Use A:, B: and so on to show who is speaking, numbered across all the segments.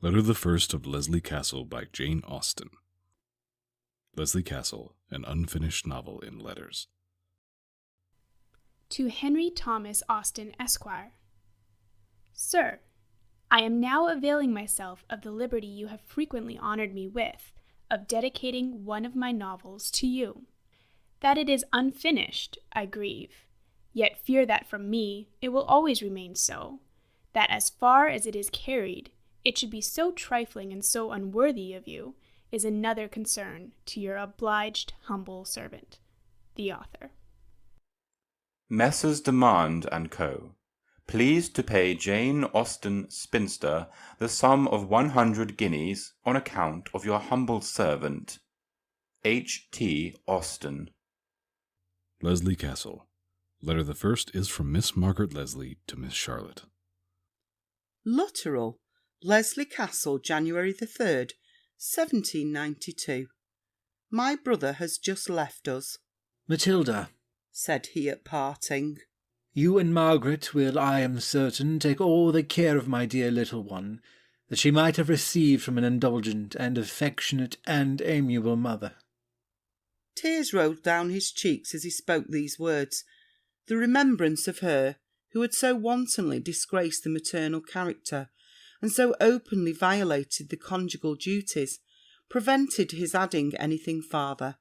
A: Letter the First of Lesley Castle by Jane Austen. Lesley Castle, an unfinished novel in letters.
B: To Henry Thomas Austen, Esquire. Sir, I am now availing myself of the liberty you have frequently honored me with, of dedicating one of my novels to you. That it is unfinished, I grieve, yet fear that from me it will always remain so, that as far as it is carried, it should be so trifling and so unworthy of you, is another concern to your obliged humble servant, the author.
C: Messrs. Demand and Co. pleased to pay Jane Austen, spinster, the sum of 100 guineas on account of your humble servant, H.T. Austen.
A: Lesley Castle. Letter the First is from Miss Margaret Lesley to Miss Charlotte.
D: Lutterell, Lesley Castle, January the 3rd, 1792. My brother has just left us.
E: Matilda,
D: said he at parting,
E: you and Margaret will, I am certain, take all the care of my dear little one that she might have received from an indulgent and affectionate and amiable mother.
D: Tears rolled down his cheeks as he spoke these words. The remembrance of her who had so wantonly disgraced the maternal character and so openly violated the conjugal duties prevented his adding anything farther.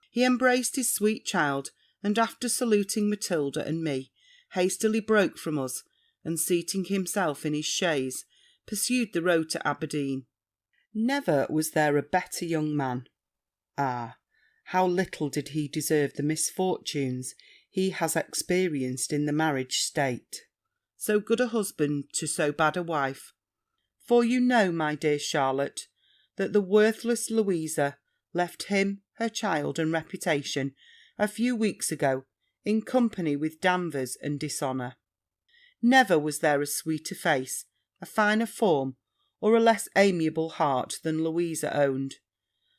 D: He embraced his sweet child, and after saluting Matilda and me, hastily broke from us, and seating himself in his chaise, pursued the road to Aberdeen. Never was there a better young man. Ah, how little did he deserve the misfortunes he has experienced in the marriage state. So good a husband to so bad a wife. For you know, my dear Charlotte, that the worthless Louisa left him, her child, and reputation a few weeks ago in company with Danvers and dishonour. Never was there a sweeter face, a finer form, or a less amiable heart than Louisa owned.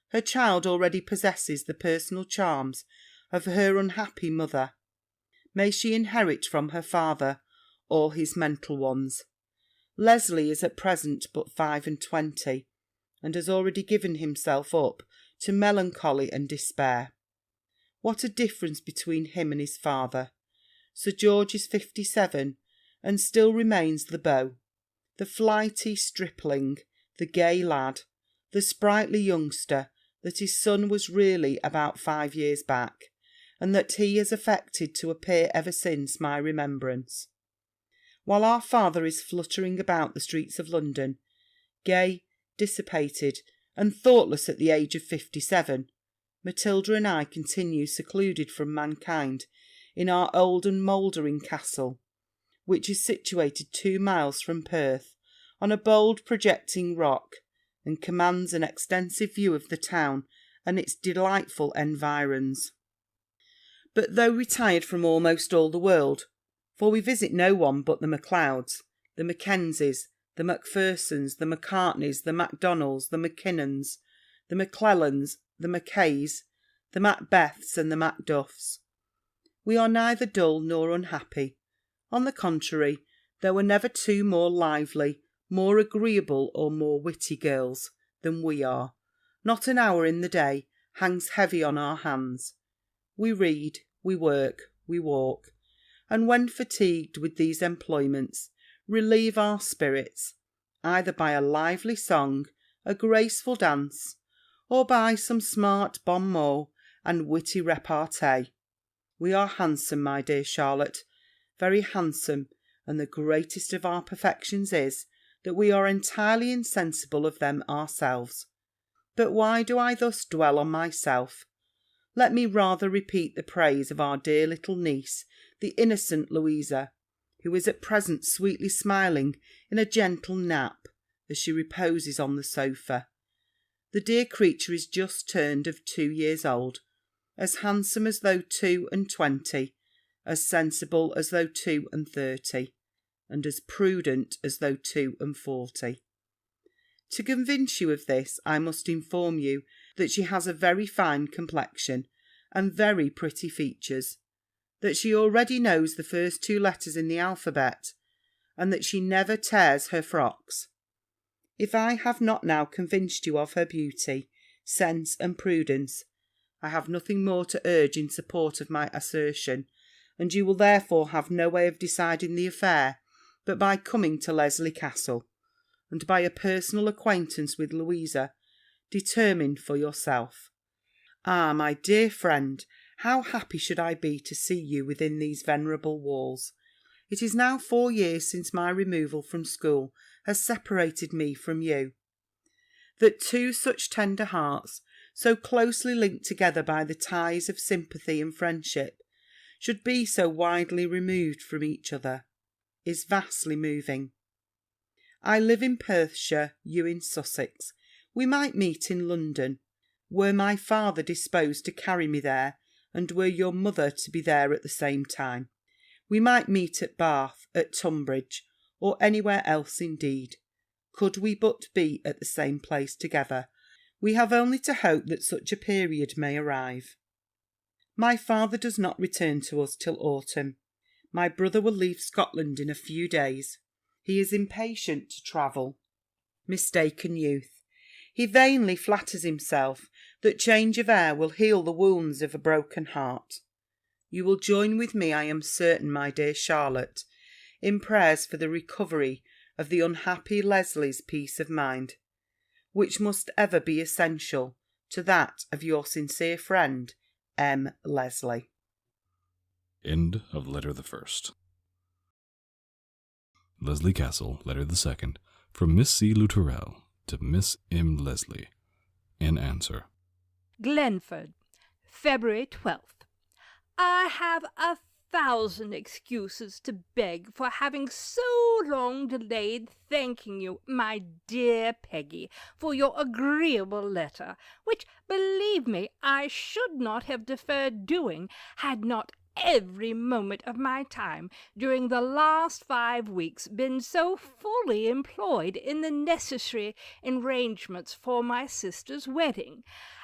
D: Her child already possesses the personal charms of her unhappy mother. May she inherit from her father all his mental ones. Lesley is at present but 25, and has already given himself up to melancholy and despair. What a difference between him and his father! Sir George is 57, and still remains the beau, the flighty stripling, the gay lad, the sprightly youngster that his son was really about 5 years back, and that he has affected to appear ever since my remembrance. While our father is fluttering about the streets of London, gay, dissipated, and thoughtless at the age of 57, Matilda and I continue secluded from mankind in our old and mouldering castle, which is situated 2 miles from Perth, on a bold projecting rock, and commands an extensive view of the town and its delightful environs. But though retired from almost all the world, for we visit no one but the Macleods, the Mackenzies, the Macphersons, the Macartneys, the Macdonalds, the Mackinnons, the Maclellans, the Mackays, the Macbeths, and the Macduffs. We are neither dull nor unhappy. On the contrary, there were never 2 more lively, more agreeable, or more witty girls than we are. Not an hour in the day hangs heavy on our hands. We read, we work, we walk, and when fatigued with these employments, relieve our spirits, either by a lively song, a graceful dance, or by some smart bon mot and witty repartee. We are handsome, my dear Charlotte, very handsome, and the greatest of our perfections is, that we are entirely insensible of them ourselves. But why do I thus dwell on myself? Let me rather repeat the praise of our dear little niece, the innocent Louisa, who is at present sweetly smiling in a gentle nap, as she reposes on the sofa. The dear creature is just turned of 2 years old, as handsome as though 22, as sensible as though 32, and as prudent as though 42. To convince you of this, I must inform you that she has a very fine complexion, and very pretty features, that she already knows the first 2 letters in the alphabet, and that she never tears her frocks. If I have not now convinced you of her beauty, sense, and prudence, I have nothing more to urge in support of my assertion, and you will therefore have no way of deciding the affair but by coming to Lesley Castle, and by a personal acquaintance with Louisa, determine for yourself. Ah, my dear friend, how happy should I be to see you within these venerable walls! It is now 4 years since my removal from school has separated me from you. That two such tender hearts, so closely linked together by the ties of sympathy and friendship, should be so widely removed from each other, is vastly moving. I live in Perthshire, you in Sussex. We might meet in London, were my father disposed to carry me there, and were your mother to be there at the same time. We might meet at Bath, at Tunbridge, or anywhere else indeed. Could we but be at the same place together, we have only to hope that such a period may arrive. My father does not return to us till autumn. My brother will leave Scotland in a few days. He is impatient to travel. Mistaken youth. He vainly flatters himself that change of air will heal the wounds of a broken heart. You will join with me, I am certain, my dear Charlotte, in prayers for the recovery of the unhappy Lesley's peace of mind, which must ever be essential to that of your sincere friend, M. Lesley.
A: End of Letter the First. Lesley Castle, Letter the Second, from Miss C. Lutterell to Miss M. Lesley. In answer.
F: Glenford, February 12th. I have 1,000 excuses to beg for having so long delayed thanking you, my dear Peggy, for your agreeable letter, which, believe me, I should not have deferred doing, had not every moment of my time during the last 5 weeks been so fully employed in the necessary arrangements for my sister's wedding,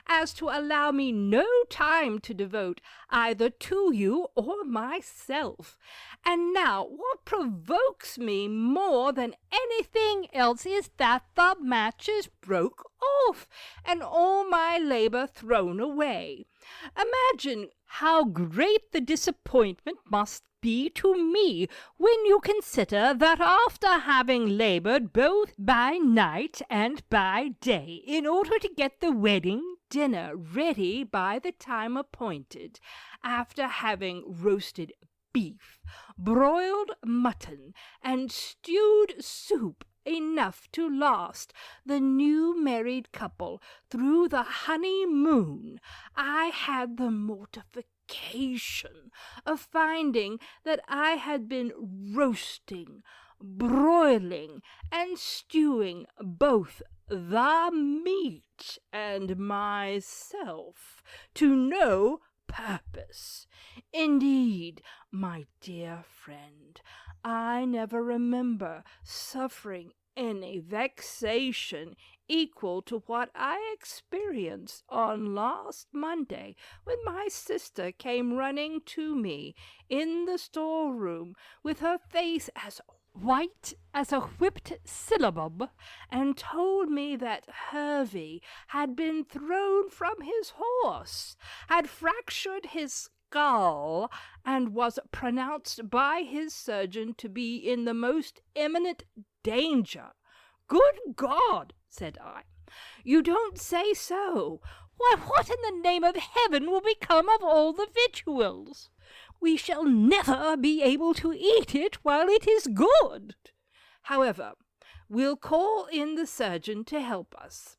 F: as to allow me no time to devote either to you or myself. And now what provokes me more than anything else is that the match is broke off, and all my labour thrown away. Imagine how great the disappointment must be to me when you consider that after having laboured both by night and by day in order to get the wedding dinner ready by the time appointed, after having roasted beef, broiled mutton, and stewed soup enough to last the new married couple through the honeymoon, I had the mortification of finding that I had been roasting, broiling, and stewing both the meat and myself to no purpose. Indeed, my dear friend, I never remember suffering any vexation equal to what I experienced on last Monday, when my sister came running to me in the storeroom with her face as white as a whipped syllabub, and told me that Hervey had been thrown from his horse, had fractured his skull, and was pronounced by his surgeon to be in the most imminent danger. Good God, said I, you don't say so. Why, what in the name of heaven will become of all the victuals? We shall never be able to eat it while it is good. However, we'll call in the surgeon to help us.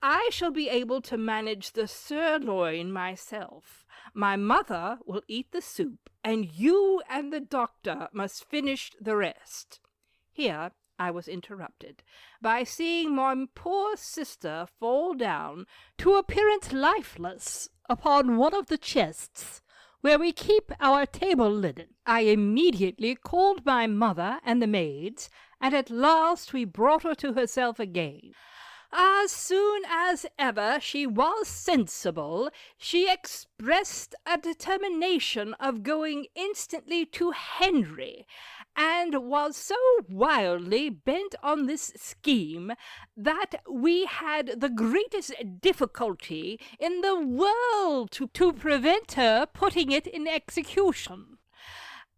F: I shall be able to manage the sirloin myself. My mother will eat the soup, and you and the doctor must finish the rest. Here I was interrupted by seeing my poor sister fall down to appearance lifeless upon one of the chests where we keep our table linen. I immediately called my mother and the maids, and at last we brought her to herself again. As soon as ever she was sensible, she expressed a determination of going instantly to Henry, and was so wildly bent on this scheme that we had the greatest difficulty in the world to prevent her putting it in execution.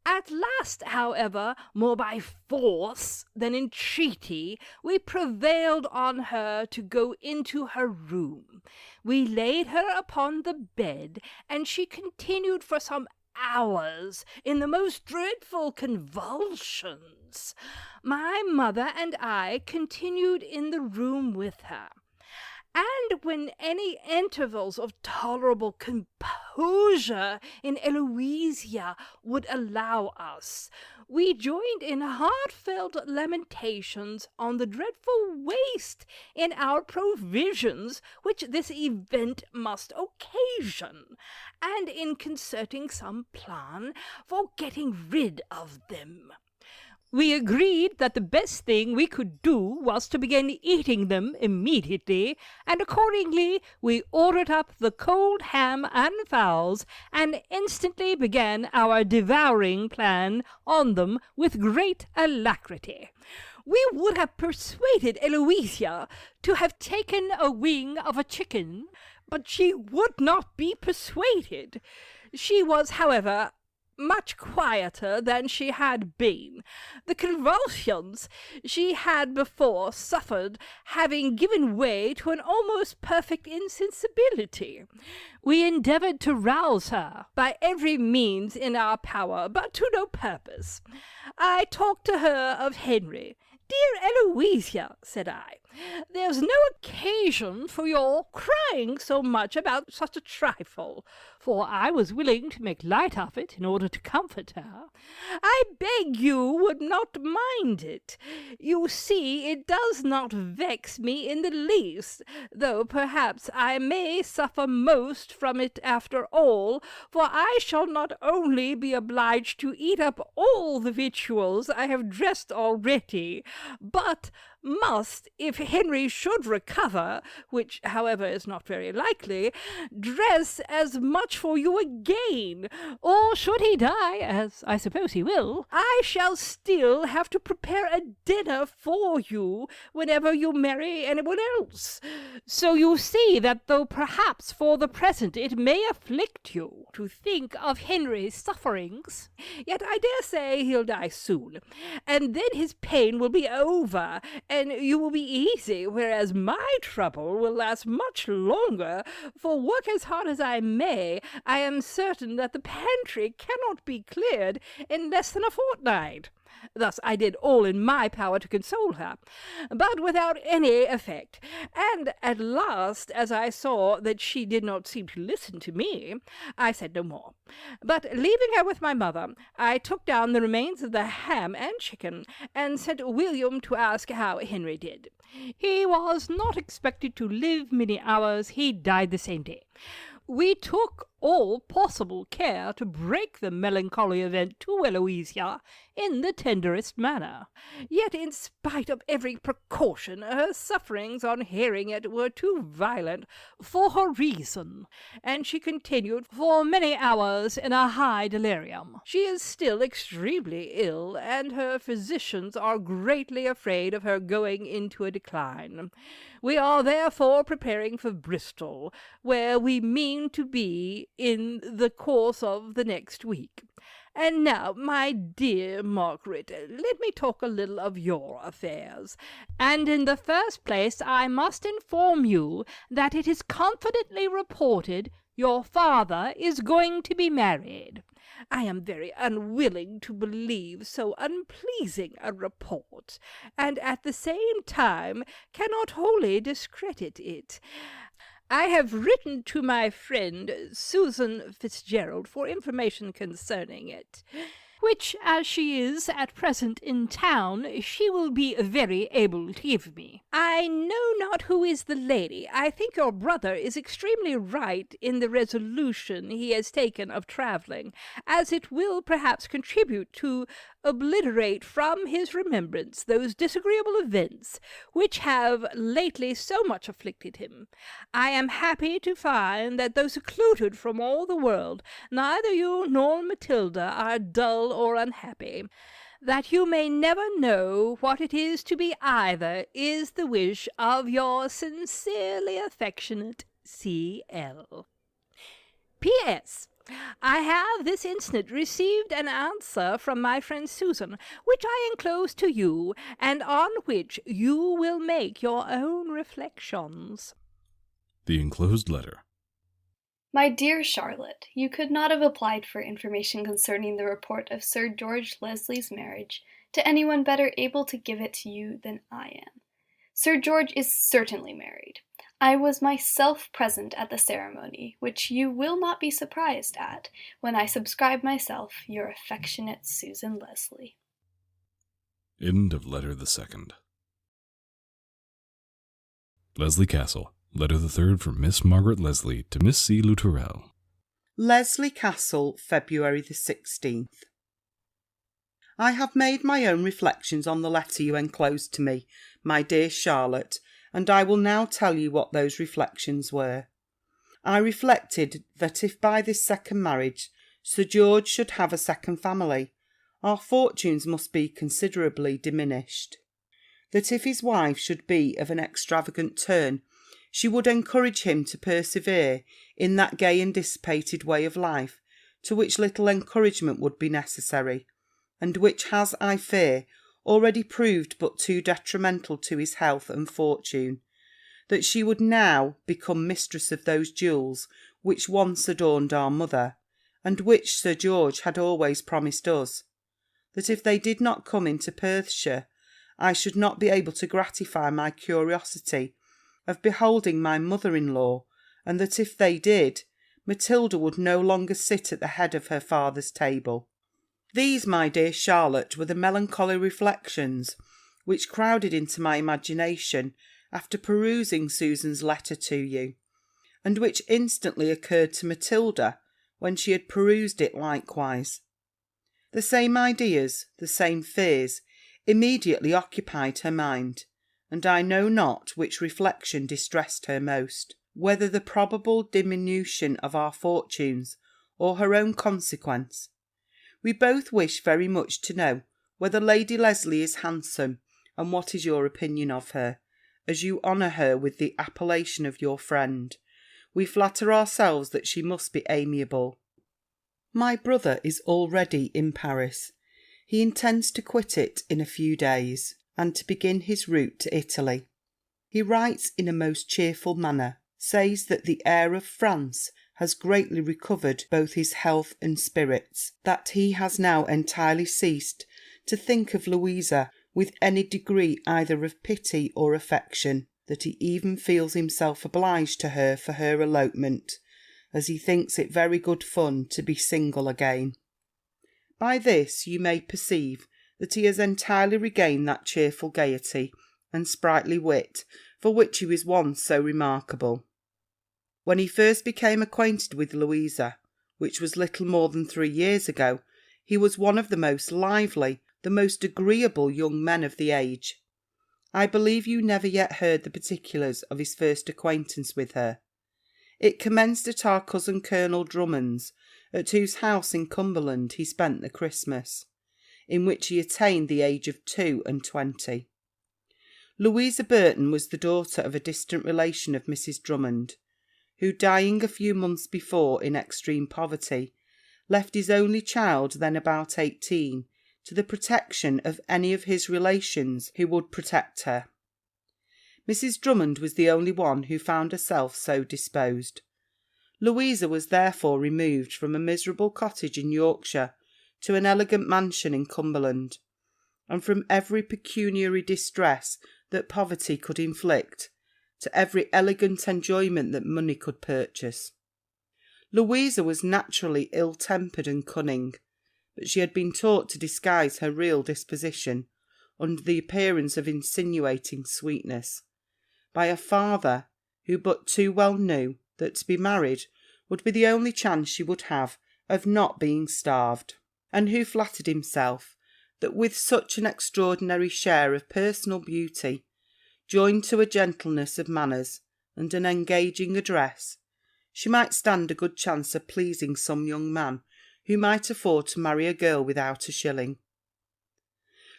F: At last, however, more by force than entreaty, we prevailed on her to go into her room. We laid her upon the bed, and she continued for some hours in the most dreadful convulsions. My mother and I continued in the room with her, and when any intervals of tolerable composure in Eloisa would allow us, we joined in heartfelt lamentations on the dreadful waste in our provisions which this event must occasion, and in concerting some plan for getting rid of them. We agreed that the best thing we could do was to begin eating them immediately, and accordingly we ordered up the cold ham and fowls, and instantly began our devouring plan on them with great alacrity. We would have persuaded Eloisa to have taken a wing of a chicken, but she would not be persuaded. She was, however, much quieter than she had been, the convulsions she had before suffered having given way to an almost perfect insensibility. We endeavoured to rouse her by every means in our power, but to no purpose. I talked to her of Henry. "Dear Eloisa," said I, "there's no occasion for your crying so much about such a trifle," for I was willing to make light of it in order to comfort her. "I beg you would not mind it. You see, it does not vex me in the least, though perhaps I may suffer most from it after all, for I shall not only be obliged to eat up all the victuals I have dressed already, but must, if Henry should recover, which, however, is not very likely, dress as much for you again, or should he die, as I suppose he will, I shall still have to prepare a dinner for you whenever you marry anyone else. So you see that though perhaps for the present it may afflict you to think of Henry's sufferings, yet I dare say he'll die soon, and then his pain will be over, and you will be easy, whereas my trouble will last much longer, for work as hard as I may, I am certain that the pantry cannot be cleared in less than a fortnight." Thus I did all in my power to console her, but without any effect, and at last, as I saw that she did not seem to listen to me, I said no more, but leaving her with my mother, I took down the remains of the ham and chicken, and sent William to ask how Henry did. He was not expected to live many hours. He died the same day. We took all possible care to break the melancholy event to Eloisa in the tenderest manner. Yet, in spite of every precaution, her sufferings on hearing it were too violent for her reason, and she continued for many hours in a high delirium. She is still extremely ill, and her physicians are greatly afraid of her going into a decline. We are therefore preparing for Bristol, where we mean to be in the course of the next week. And now, my dear Margaret, let me talk a little of your affairs. And in the first place, I must inform you that it is confidently reported your father is going to be married. I am very unwilling to believe so unpleasing a report, and at the same time cannot wholly discredit it. I have written to my friend Susan Fitzgerald for information concerning it, which, as she is at present in town, she will be very able to give me. I know not who is the lady. I think your brother is extremely right in the resolution he has taken of travelling, as it will perhaps contribute to obliterate from his remembrance those disagreeable events which have lately so much afflicted him. I am happy to find that though secluded from all the world, neither you nor Matilda are dull or unhappy. that you may never know what it is to be either, is the wish of your sincerely affectionate C.L. P.S. I have this instant received an answer from my friend Susan, which I enclose to you, and on which you will make your own reflections.
A: The enclosed letter.
G: My dear Charlotte, you could not have applied for information concerning the report of Sir George Lesley's marriage to anyone better able to give it to you than I am. Sir George is certainly married. I was myself present at the ceremony, which you will not be surprised at, when I subscribe myself your affectionate Susan Lesley.
A: End of letter the second. Lesley Castle, letter the third from Miss Margaret Lesley to Miss C. Lutterell.
D: Lesley Castle, February the 16th. I have made my own reflections on the letter you enclosed to me, my dear Charlotte, and I will now tell you what those reflections were. I reflected that if by this second marriage Sir George should have a second family, our fortunes must be considerably diminished. That if his wife should be of an extravagant turn, she would encourage him to persevere in that gay and dissipated way of life to which little encouragement would be necessary, and which has, I fear, already proved but too detrimental to his health and fortune, that she would now become mistress of those jewels which once adorned our mother, and which Sir George had always promised us, that if they did not come into Perthshire, I should not be able to gratify my curiosity of beholding my mother-in-law, and that if they did, Matilda would no longer sit at the head of her father's table. These, my dear Charlotte, were the melancholy reflections which crowded into my imagination after perusing Susan's letter to you, and which instantly occurred to Matilda when she had perused it likewise. The same ideas, the same fears, immediately occupied her mind, and I know not which reflection distressed her most, whether the probable diminution of our fortunes, or her own consequence. We both wish very much to know whether Lady Lesley is handsome, and what is your opinion of her, as you honour her with the appellation of your friend. We flatter ourselves that she must be amiable. My brother is already in Paris. He intends to quit it in a few days, and to begin his route to Italy. He writes in a most cheerful manner, says that the air of France has greatly recovered both his health and spirits, that he has now entirely ceased to think of Louisa with any degree either of pity or affection, that he even feels himself obliged to her for her elopement, as he thinks it very good fun to be single again. By this you may perceive that he has entirely regained that cheerful gaiety and sprightly wit for which he was once so remarkable. When he first became acquainted with Louisa, which was little more than 3 years ago, he was one of the most lively, the most agreeable young men of the age. I believe you never yet heard the particulars of his first acquaintance with her. It commenced at our cousin Colonel Drummond's, at whose house in Cumberland he spent the Christmas, in which he attained the age of 22. Louisa Burton was the daughter of a distant relation of Mrs. Drummond, who, dying a few months before in extreme poverty, left his only child, then about 18, to the protection of any of his relations who would protect her. Mrs. Drummond was the only one who found herself so disposed. Louisa was therefore removed from a miserable cottage in Yorkshire to an elegant mansion in Cumberland, and from every pecuniary distress that poverty could inflict to every elegant enjoyment that money could purchase. Louisa was naturally ill-tempered and cunning, but she had been taught to disguise her real disposition under the appearance of insinuating sweetness, by a father who but too well knew that to be married would be the only chance she would have of not being starved, and who flattered himself that with such an extraordinary share of personal beauty, joined to a gentleness of manners and an engaging address, she might stand a good chance of pleasing some young man who might afford to marry a girl without a shilling.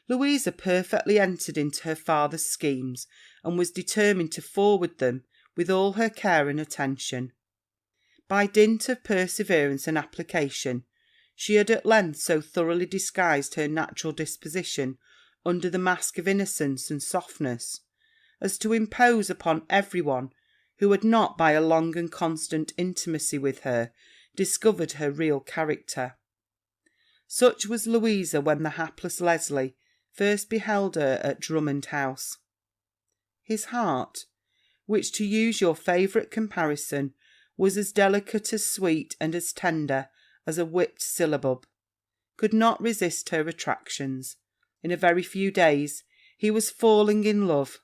D: Louisa perfectly entered into her father's schemes, and was determined to forward them with all her care and attention. By dint of perseverance and application, she had at length so thoroughly disguised her natural disposition under the mask of innocence and softness, as to impose upon every one who had not by a long and constant intimacy with her discovered her real character. Such was Louisa when the hapless Lesley first beheld her at Drummond House. His heart, which, to use your favourite comparison, was as delicate, as sweet, and as tender as a whipped syllabub, could not resist her attractions. In a very few days he was falling in love,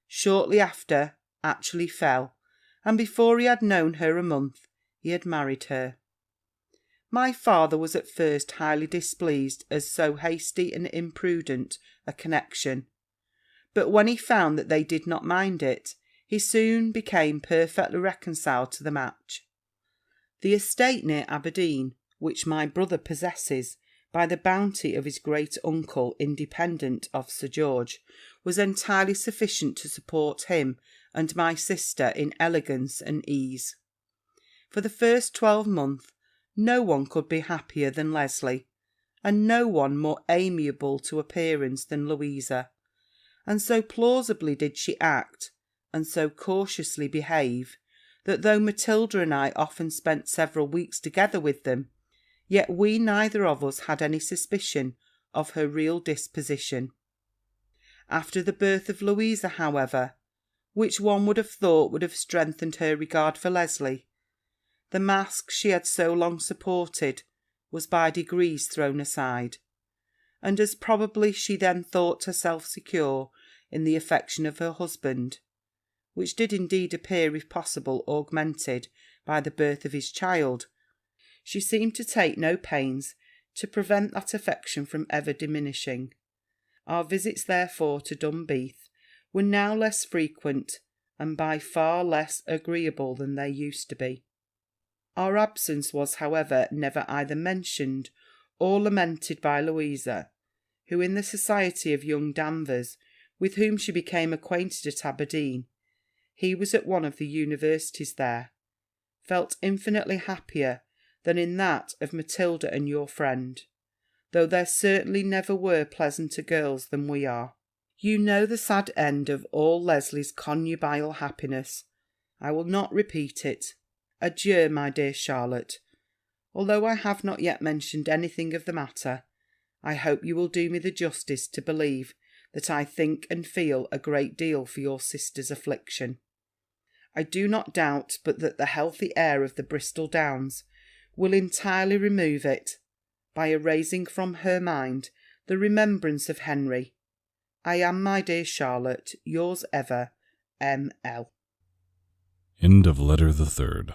D: shortly after actually fell, and before he had known her a month he had married her. My father was at first highly displeased at so hasty and imprudent a connection, but when he found that they did not mind it, he soon became perfectly reconciled to the match. The estate near Aberdeen, which my brother possesses by the bounty of his great uncle independent of Sir George, was entirely sufficient to support him and my sister in elegance and ease. For the first 12 months no one could be happier than Lesley, and no one more amiable to appearance than Louisa, and so plausibly did she act, and so cautiously behave, that though Matilda and I often spent several weeks together with them, yet we neither of us had any suspicion of her real disposition. After the birth of Louisa, however, which one would have thought would have strengthened her regard for Lesley, the mask she had so long supported was by degrees thrown aside, and as probably she then thought herself secure in the affection of her husband, which did indeed appear, if possible, augmented by the birth of his child, she seemed to take no pains to prevent that affection from ever diminishing. Our visits, therefore, to Dunbeath were now less frequent, and by far less agreeable than they used to be. Our absence was, however, never either mentioned or lamented by Louisa, who, in the society of young Danvers, with whom she became acquainted at Aberdeen, he was at one of the universities there, felt infinitely happier than in that of Matilda and your friend, though there certainly never were pleasanter girls than we are. You know the sad end of all Lesley's connubial happiness. I will not repeat it. Adieu, my dear Charlotte. Although I have not yet mentioned anything of the matter, I hope you will do me the justice to believe that I think and feel a great deal for your sister's affliction. I do not doubt but that the healthy air of the Bristol Downs will entirely remove it, by erasing from her mind the remembrance of Henry. I am, my dear Charlotte, yours ever, M.L.
A: End of Letter the Third.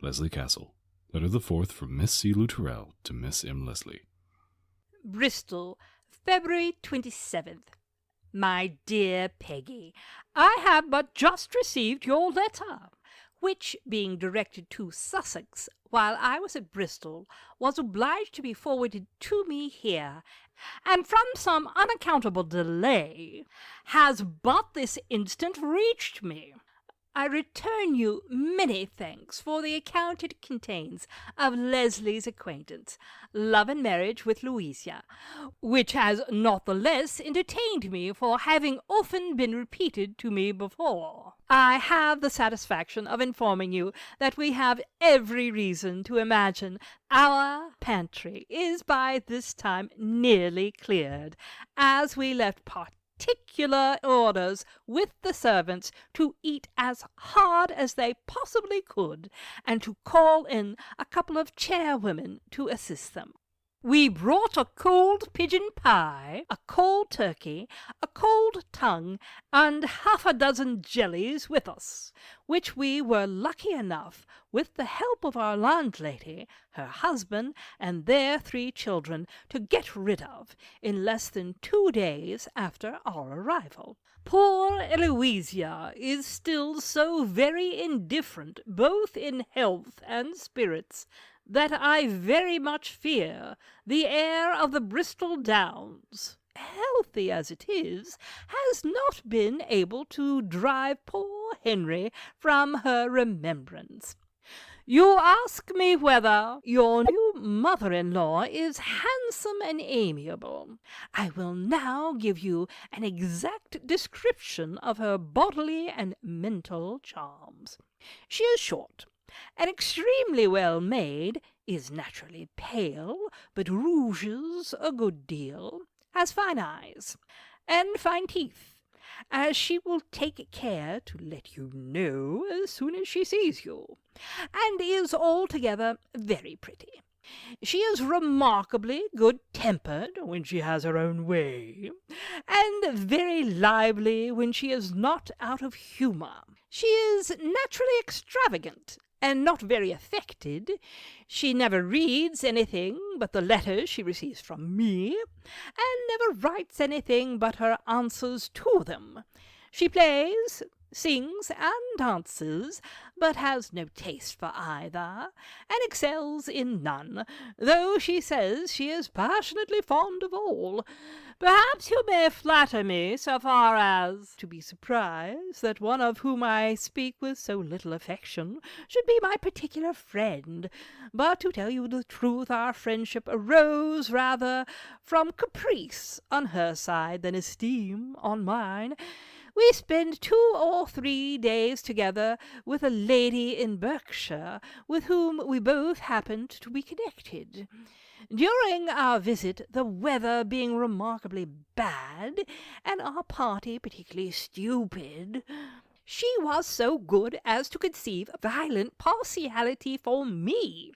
A: Lesley Castle. Letter the Fourth from Miss C. Lutterell to Miss M. Lesley.
F: Bristol, February 27th. My dear Peggy, I have but just received your letter, which, being directed to Sussex while I was at Bristol, was obliged to be forwarded to me here, and from some unaccountable delay has but this instant reached me. I return you many thanks for the account it contains of Lesley's acquaintance, love and marriage with Louisa, which has not the less entertained me for having often been repeated to me before. I have the satisfaction of informing you that we have every reason to imagine our pantry is by this time nearly cleared, as we left particular orders with the servants to eat as hard as they possibly could, and to call in a couple of chairwomen to assist them. We brought a cold pigeon pie, a cold turkey, a cold tongue, and half a dozen jellies with us, which we were lucky enough, with the help of our landlady, her husband, and their 3 children, to get rid of in less than 2 days after our arrival. Poor Eloisia is still so very indifferent, both in health and spirits, that I very much fear the air of the Bristol Downs, healthy as it is, has not been able to drive poor Henry from her remembrance. You ask me whether your new mother-in-law is handsome and amiable. I will now give you an exact description of her bodily and mental charms. She is short, and extremely well made, is naturally pale, but rouges a good deal, has fine eyes, and fine teeth, as she will take care to let you know as soon as she sees you, and is altogether very pretty. She is remarkably good-tempered when she has her own way, and very lively when she is not out of humour. She is naturally extravagant, and not very affected. She never reads anything but the letters she receives from me, and never writes anything but her answers to them. She plays, sings, and dances, but has no taste for either, and excels in none, though she says she is passionately fond of all. Perhaps you may flatter me so far as to be surprised that one of whom I speak with so little affection should be my particular friend, but to tell you the truth, our friendship arose rather from caprice on her side than esteem on mine. We spend 2 or 3 days together with a lady in Berkshire, with whom we both happened to be connected. During our visit, the weather being remarkably bad, and our party particularly stupid, she was so good as to conceive violent partiality for me,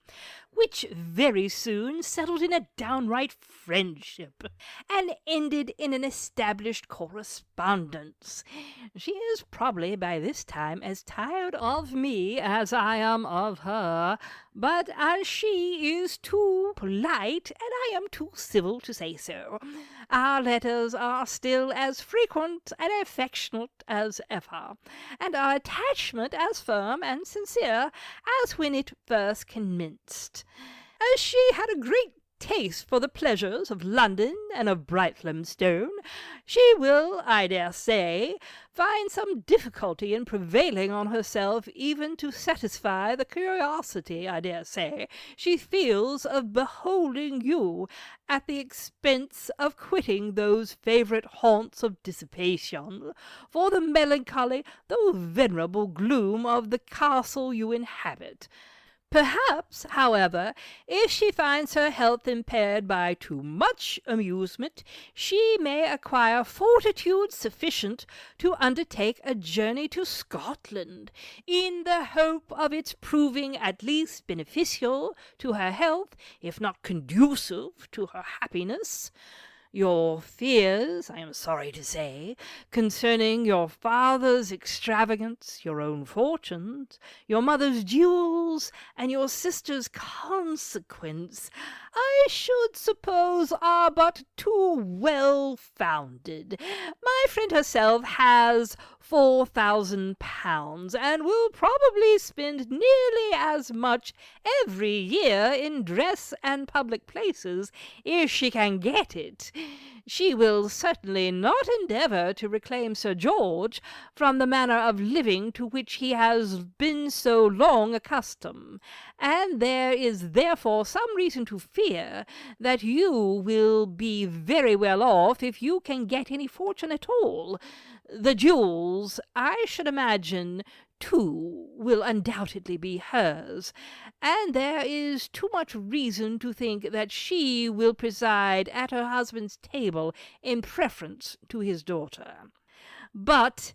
F: which very soon settled in a downright friendship, and ended in an established correspondence. She is probably by this time as tired of me as I am of her, but as she is too polite, and I am too civil to say so, our letters are still as frequent and affectionate as ever, and our attachment as firm and sincere as when it first commenced. As she had a great taste for the pleasures of London and of Brighthelmstone, she will, I dare say, find some difficulty in prevailing on herself even to satisfy the curiosity, I dare say, she feels of beholding you at the expense of quitting those favourite haunts of dissipation, for the melancholy though venerable gloom of the castle you inhabit. Perhaps, however, if she finds her health impaired by too much amusement, she may acquire fortitude sufficient to undertake a journey to Scotland, in the hope of its proving at least beneficial to her health, if not conducive to her happiness. Your fears, I am sorry to say, concerning your father's extravagance, your own fortunes, your mother's jewels, and your sister's consequence, I should suppose are but too well founded. My friend herself has £4,000, and will probably spend nearly as much every year in dress and public places, if she can get it. She will certainly not endeavour to reclaim Sir George from the manner of living to which he has been so long accustomed, and there is therefore some reason to fear that you will be very well off if you can get any fortune at all. The jewels, I should imagine, too, will undoubtedly be hers, and there is too much reason to think that she will preside at her husband's table in preference to his daughter. But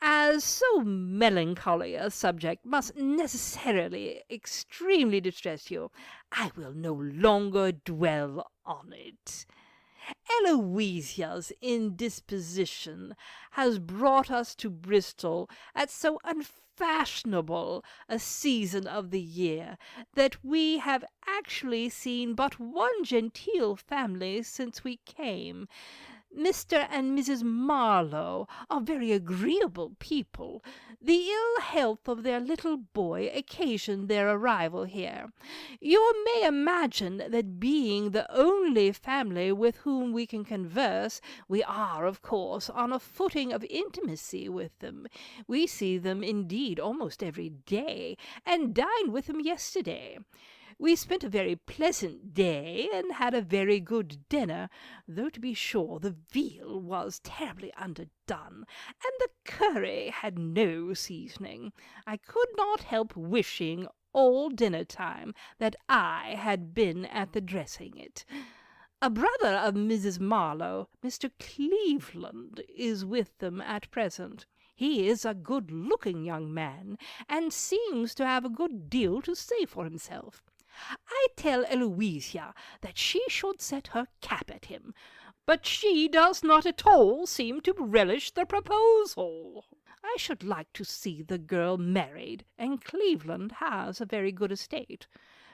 F: as so melancholy a subject must necessarily extremely distress you, I will no longer dwell on it. Eloisia's indisposition has brought us to Bristol at so unfashionable a season of the year that we have actually seen but one genteel family since we came. Mr. and Mrs. Marlowe are very agreeable people. The ill health of their little boy occasioned their arrival here. You may imagine that being the only family with whom we can converse, we are, of course, on a footing of intimacy with them. We see them, indeed, almost every day, and dined with them yesterday. We spent a very pleasant day, and had a very good dinner, though to be sure the veal was terribly underdone, and the curry had no seasoning. I could not help wishing all dinner-time that I had been at the dressing it. A brother of Mrs. Marlowe, Mr. Cleveland, is with them at present. He is a good-looking young man, and seems to have a good deal to say for himself. I tell Eloisa that she should set her cap at him, but she does not at all seem to relish the proposal. I should like to see the girl married, and Cleveland has a very good estate.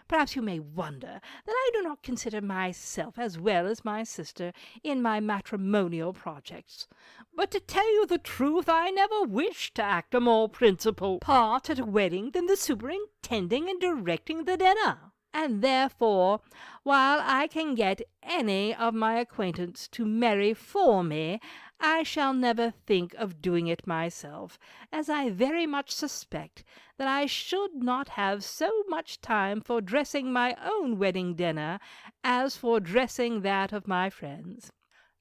F: Perhaps you may wonder that I do not consider myself as well as my sister in my matrimonial projects. But to tell you the truth, I never wished to act a more principal part at a wedding than the superintending and directing the dinner. And therefore, while I can get any of my acquaintance to marry for me, I shall never think of doing it myself, as I very much suspect that I should not have so much time for dressing my own wedding dinner as for dressing that of my friends.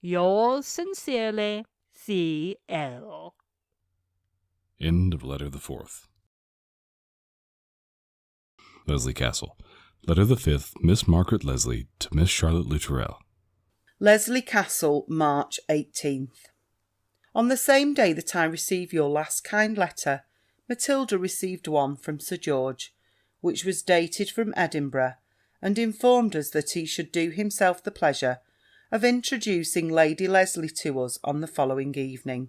F: Yours sincerely, C.L.
A: End of letter the 4th. Lesley Castle. Letter the 5th, Miss Margaret Lesley to Miss Charlotte Lutterell.
D: Lesley Castle, March 18th. On the same day that I received your last kind letter, Matilda received one from Sir George, which was dated from Edinburgh, and informed us that he should do himself the pleasure of introducing Lady Lesley to us on the following evening.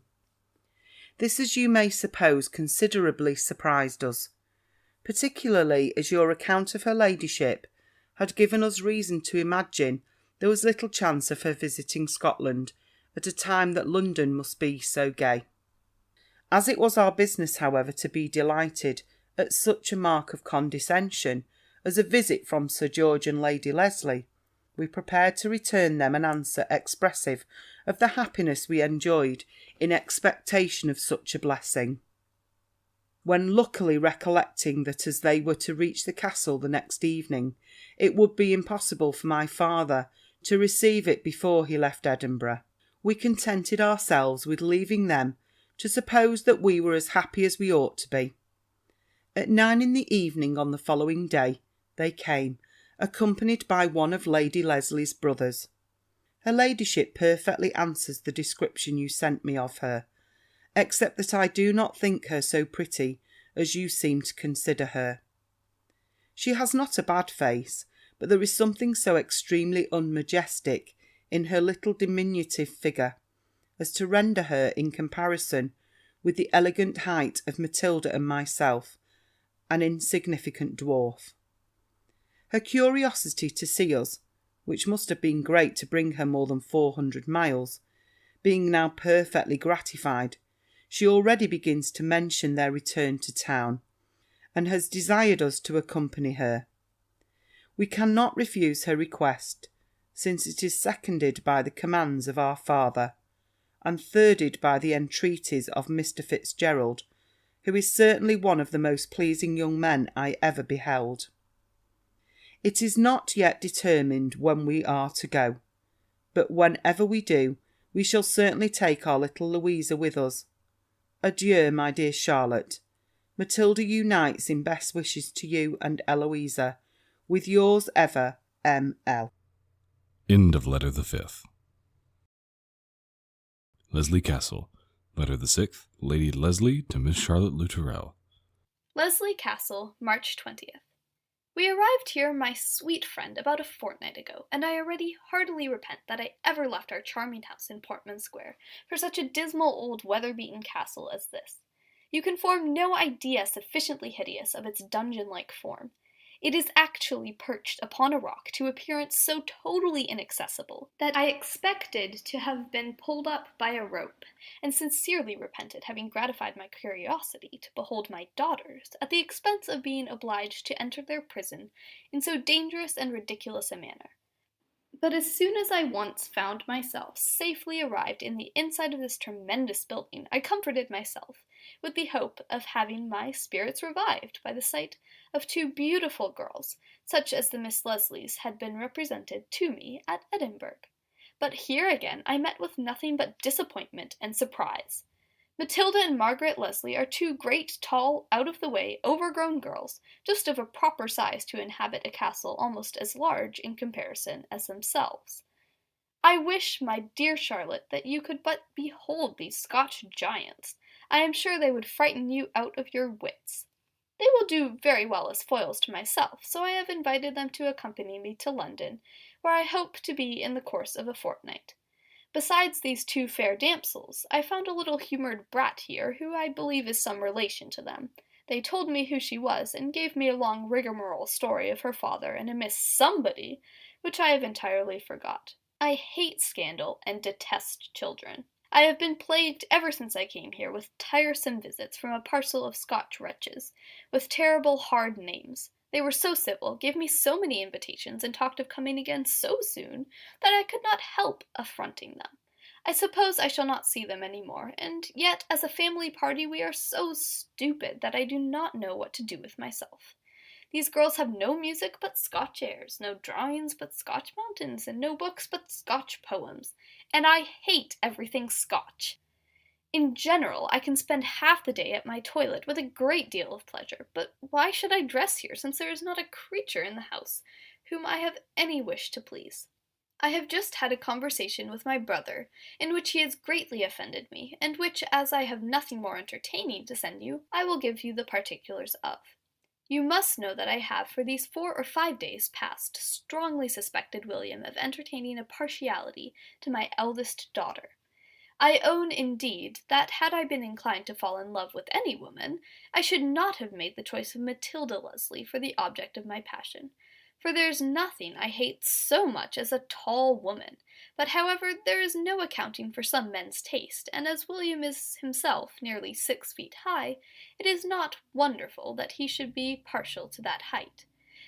D: This, as you may suppose, considerably surprised us, particularly as your account of her ladyship had given us reason to imagine there was little chance of her visiting Scotland at a time that London must be so gay. As it was our business, however, to be delighted at such a mark of condescension as a visit from Sir George and Lady Lesley, we prepared to return them an answer expressive of the happiness we enjoyed in expectation of such a blessing. When luckily recollecting that as they were to reach the castle the next evening, it would be impossible for my father to receive it before he left Edinburgh, we contented ourselves with leaving them to suppose that we were as happy as we ought to be. At 9 in the evening on the following day, they came, accompanied by one of Lady Lesley's brothers. Her ladyship perfectly answers the description you sent me of her, except that I do not think her so pretty as you seem to consider her. She has not a bad face, but there is something so extremely unmajestic in her little diminutive figure, as to render her, in comparison with the elegant height of Matilda and myself, an insignificant dwarf. Her curiosity to see us, which must have been great to bring her more than 400 miles, being now perfectly gratified, she already begins to mention their return to town, and has desired us to accompany her. We cannot refuse her request, since it is seconded by the commands of our father, and thirded by the entreaties of Mr. Fitzgerald, who is certainly one of the most pleasing young men I ever beheld. It is not yet determined when we are to go, but whenever we do, we shall certainly take our little Louisa with us. Adieu, my dear Charlotte. Matilda unites in best wishes to you and Eloisa, with yours ever, M.L.
A: End of letter the 5th. Lesley Castle. Letter the 6th, Lady Lesley to Miss Charlotte Lutterell.
G: Lesley Castle, March 20th. We arrived here, my sweet friend, about a fortnight ago, and I already heartily repent that I ever left our charming house in Portman Square for such a dismal old weather-beaten castle as this. You can form no idea sufficiently hideous of its dungeon-like form. It is actually perched upon a rock to appearance so totally inaccessible that I expected to have been pulled up by a rope, and sincerely repented having gratified my curiosity to behold my daughters at the expense of being obliged to enter their prison in so dangerous and ridiculous a manner. But as soon as I once found myself safely arrived in the inside of this tremendous building, I comforted myself with the hope of having my spirits revived by the sight of two beautiful girls, such as the Miss Lesleys had been represented to me at Edinburgh. But here again I met with nothing but disappointment and surprise. Matilda and Margaret Lesley are two great, tall, out-of-the-way, overgrown girls, just of a proper size to inhabit a castle almost as large in comparison as themselves. I wish, my dear Charlotte, that you could but behold these Scotch giants. I am sure they would frighten you out of your wits. They will do very well as foils to myself, so I have invited them to accompany me to London, where I hope to be in the course of a fortnight. Besides these two fair damsels, I found a little humoured brat here, who I believe is some relation to them. They told me who she was, and gave me a long rigmarole story of her father and a Miss Somebody, which I have entirely forgot. I hate scandal, and detest children. I have been plagued ever since I came here with tiresome visits from a parcel of Scotch wretches, with terrible hard names. They were so civil, gave me so many invitations, and talked of coming again so soon, that I could not help affronting them. I suppose I shall not see them any more, and yet as a family party we are so stupid that I do not know what to do with myself. These girls have no music but Scotch airs, no drawings but Scotch mountains, and no books but Scotch poems, and I hate everything Scotch. In general, I can spend half the day at my toilet with a great deal of pleasure, but why should I dress here, since there is not a creature in the house whom I have any wish to please? I have just had a conversation with my brother, in which he has greatly offended me, and which, as I have nothing more entertaining to send you, I will give you the particulars of. You must know that I have, for these 4 or 5 days past, strongly suspected William of entertaining a partiality to my eldest daughter. I own, indeed, that had I been inclined to fall in love with any woman, I should not have made the choice of Matilda Lesley for the object of my passion, for there is nothing I hate so much as a tall woman. But, however, there is no accounting for some men's taste, and as William is himself nearly 6 feet high, it is not wonderful that he should be partial to that height.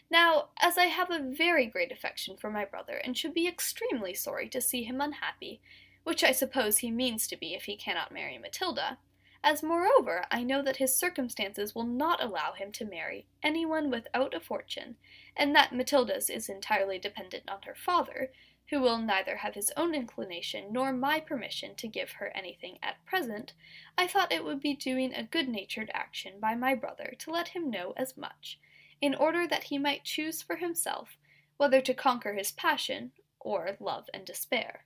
G: Now, as I have a very great affection for my brother, and should be extremely sorry to see him unhappy, which I suppose he means to be if he cannot marry Matilda, as moreover I know that his circumstances will not allow him to marry anyone without a fortune, and that Matilda's is entirely dependent on her father, who will neither have his own inclination nor my permission to give her anything at present, I thought it would be doing a good-natured action by my brother to let him know as much, in order that he might choose for himself whether to conquer his passion or love and despair.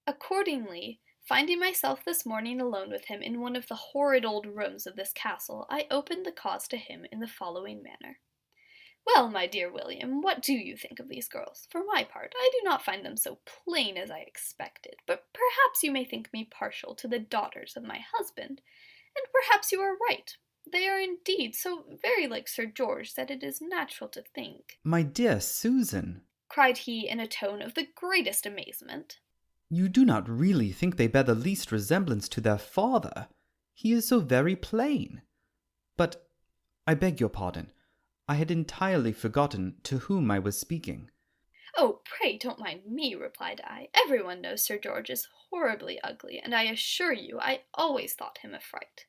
G: Accordingly, finding myself this morning alone with him in one of the horrid old rooms of this castle, I opened the cause to him in the following manner. Well, my dear William, what do you think of these girls? For my part, I do not find them so plain as I expected, but perhaps you may think me partial to the daughters of my husband, and perhaps you are right. They are indeed so very like Sir George that it is natural to think—
H: My dear Susan,
G: cried he in a tone of the greatest amazement,
H: you do not really think they bear the least resemblance to their father. He is so very plain. But I beg your pardon. I had entirely forgotten to whom I was speaking.
G: Oh, pray don't mind me, replied I. Everyone knows Sir George is horribly ugly, and I assure you I always thought him a fright.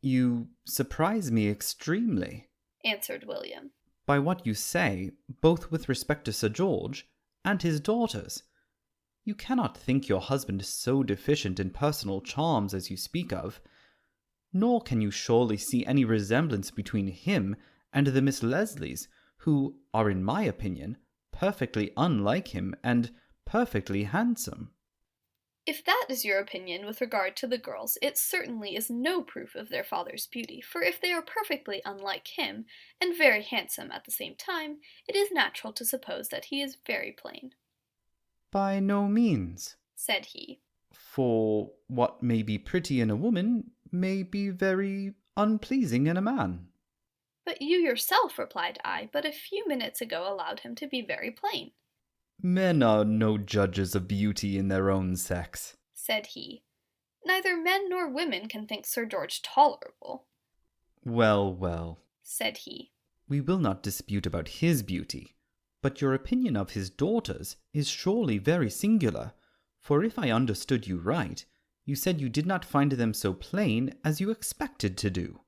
H: You surprise me extremely,
G: answered William,
H: by what you say, both with respect to Sir George and his daughters. You cannot think your husband so deficient in personal charms as you speak of, nor can you surely see any resemblance between him and the Miss Lesleys, who are, in my opinion, perfectly unlike him and perfectly handsome.
G: If that is your opinion with regard to the girls, it certainly is no proof of their father's beauty, for if they are perfectly unlike him, and very handsome at the same time, it is natural to suppose that he is very plain.
H: By no means,
G: said he,
H: for what may be pretty in a woman may be very unpleasing in a man.
G: But you yourself, replied I, but a few minutes ago allowed him to be very plain.
H: Men are no judges of beauty in their own sex,
G: said he. Neither men nor women can think Sir George tolerable.
H: Well, well,
G: said he.
H: We will not dispute about his beauty, but your opinion of his daughters is surely very singular, for if I understood you right, you said you did not find them so plain as you expected to do.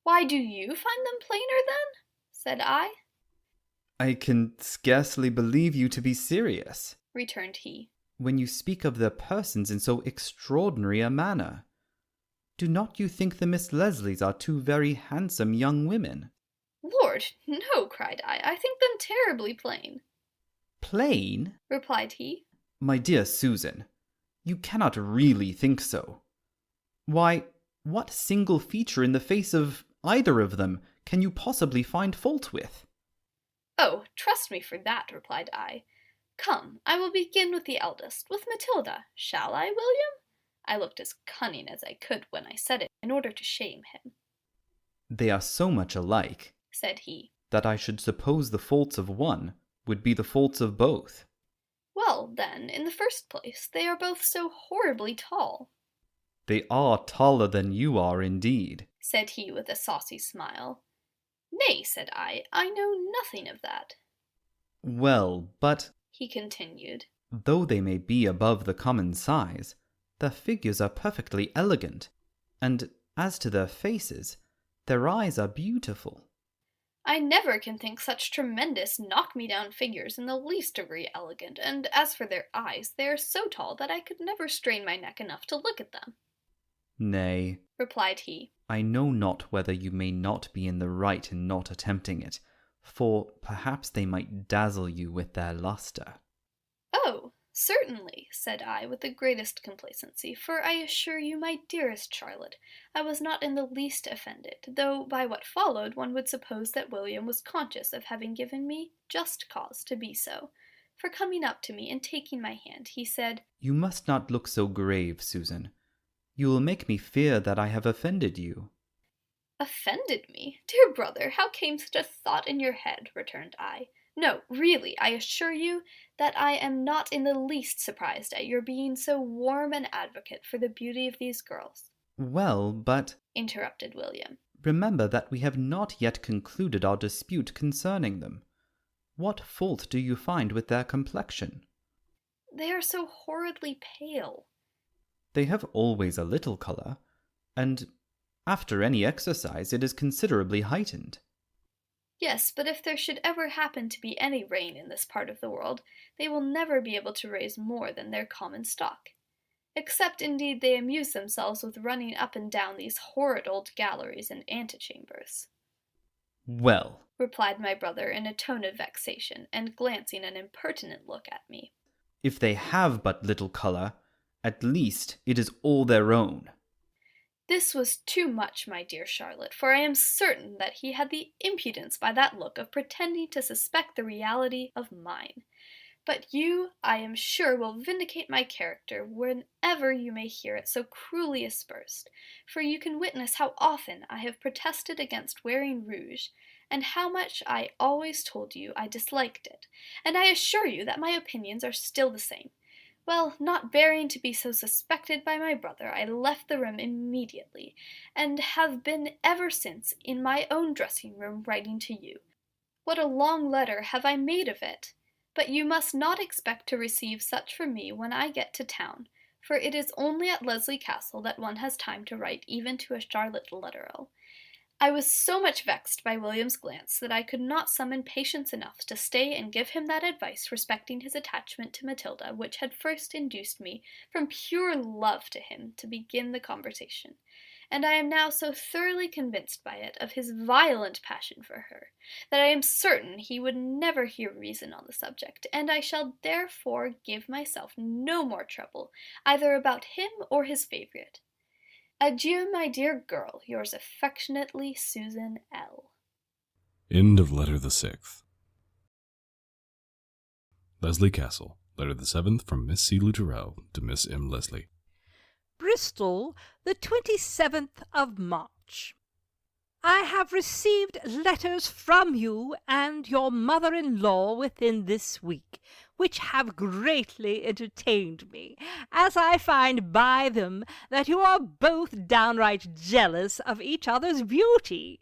G: Why do you find them plainer then? Said I.
H: I can scarcely believe you to be serious,
G: returned he,
H: when you speak of their persons in so extraordinary a manner. Do not you think the Miss Lesleys are two very handsome young women?
G: Lord, no, cried I think them terribly plain.
H: Plain?
G: Replied he.
H: My dear Susan, you cannot really think so. Why, what single feature in the face of either of them can you possibly find fault with?
G: Oh, trust me for that, replied I. Come, I will begin with the eldest, with Matilda. Shall I, William? I looked as cunning as I could when I said it, in order to shame him.
H: They are so much alike,
G: said he,
H: that I should suppose the faults of one would be the faults of both.
G: Well, then, in the first place, they are both so horribly tall.
H: They are taller than you are, indeed,
G: said he with a saucy smile. Nay, said I know nothing of that.
H: Well, but,
G: he continued,
H: though they may be above the common size, their figures are perfectly elegant, and as to their faces, their eyes are beautiful.
G: I never can think such tremendous knock-me-down figures in the least degree elegant, and as for their eyes, they are so tall that I could never strain my neck enough to look at them.
H: Nay,
G: replied he,
H: I know not whether you may not be in the right in not attempting it, for perhaps they might dazzle you with their lustre.
G: Oh, certainly, said I with the greatest complacency, for I assure you, my dearest Charlotte, I was not in the least offended, though by what followed one would suppose that William was conscious of having given me just cause to be so. For coming up to me and taking my hand, he said,
H: You must not look so grave, Susan. You will make me fear that I have offended you.
G: Offended me? Dear brother, how came such a thought in your head? Returned I. No, really, I assure you that I am not in the least surprised at your being so warm an advocate for the beauty of these girls.
H: Well, but,
G: interrupted William,
H: remember that we have not yet concluded our dispute concerning them. What fault do you find with their complexion?
G: They are so horridly pale.
H: They have always a little colour, and after any exercise it is considerably heightened.
G: Yes, but if there should ever happen to be any rain in this part of the world, they will never be able to raise more than their common stock. Except, indeed, they amuse themselves with running up and down these horrid old galleries and antechambers.
H: Well,
G: replied my brother in a tone of vexation, and glancing an impertinent look at me,
H: if they have but little colour, at least it is all their own.
G: This was too much, my dear Charlotte, for I am certain that he had the impudence by that look of pretending to suspect the reality of mine. But you, I am sure, will vindicate my character whenever you may hear it so cruelly aspersed, for you can witness how often I have protested against wearing rouge, and how much I always told you I disliked it, and I assure you that my opinions are still the same. Well, not bearing to be so suspected by my brother, I left the room immediately, and have been ever since in my own dressing-room writing to you. What a long letter have I made of it! But you must not expect to receive such from me when I get to town, for it is only at Lesley Castle that one has time to write even to a Charlotte Lutterell. I was so much vexed by William's glance that I could not summon patience enough to stay and give him that advice respecting his attachment to Matilda which had first induced me, from pure love to him, to begin the conversation, and I am now so thoroughly convinced by it of his violent passion for her, that I am certain he would never hear reason on the subject, and I shall therefore give myself no more trouble, either about him or his favourite. Adieu, my dear girl, yours affectionately, Susan L.
A: End of Letter the 6th. Lesley Castle, Letter the 7th from Miss C. Lutterell to Miss M. Lesley.
F: Bristol, the 27th of March. I have received letters from you and your mother-in-law within this week, which have greatly entertained me, as I find by them that you are both downright jealous of each other's beauty.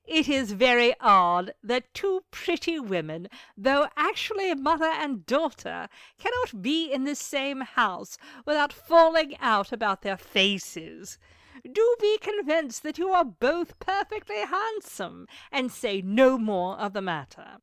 F: It is very odd that two pretty women, though actually mother and daughter, cannot be in the same house without falling out about their faces. Do be convinced that you are both perfectly handsome, and say no more of the matter.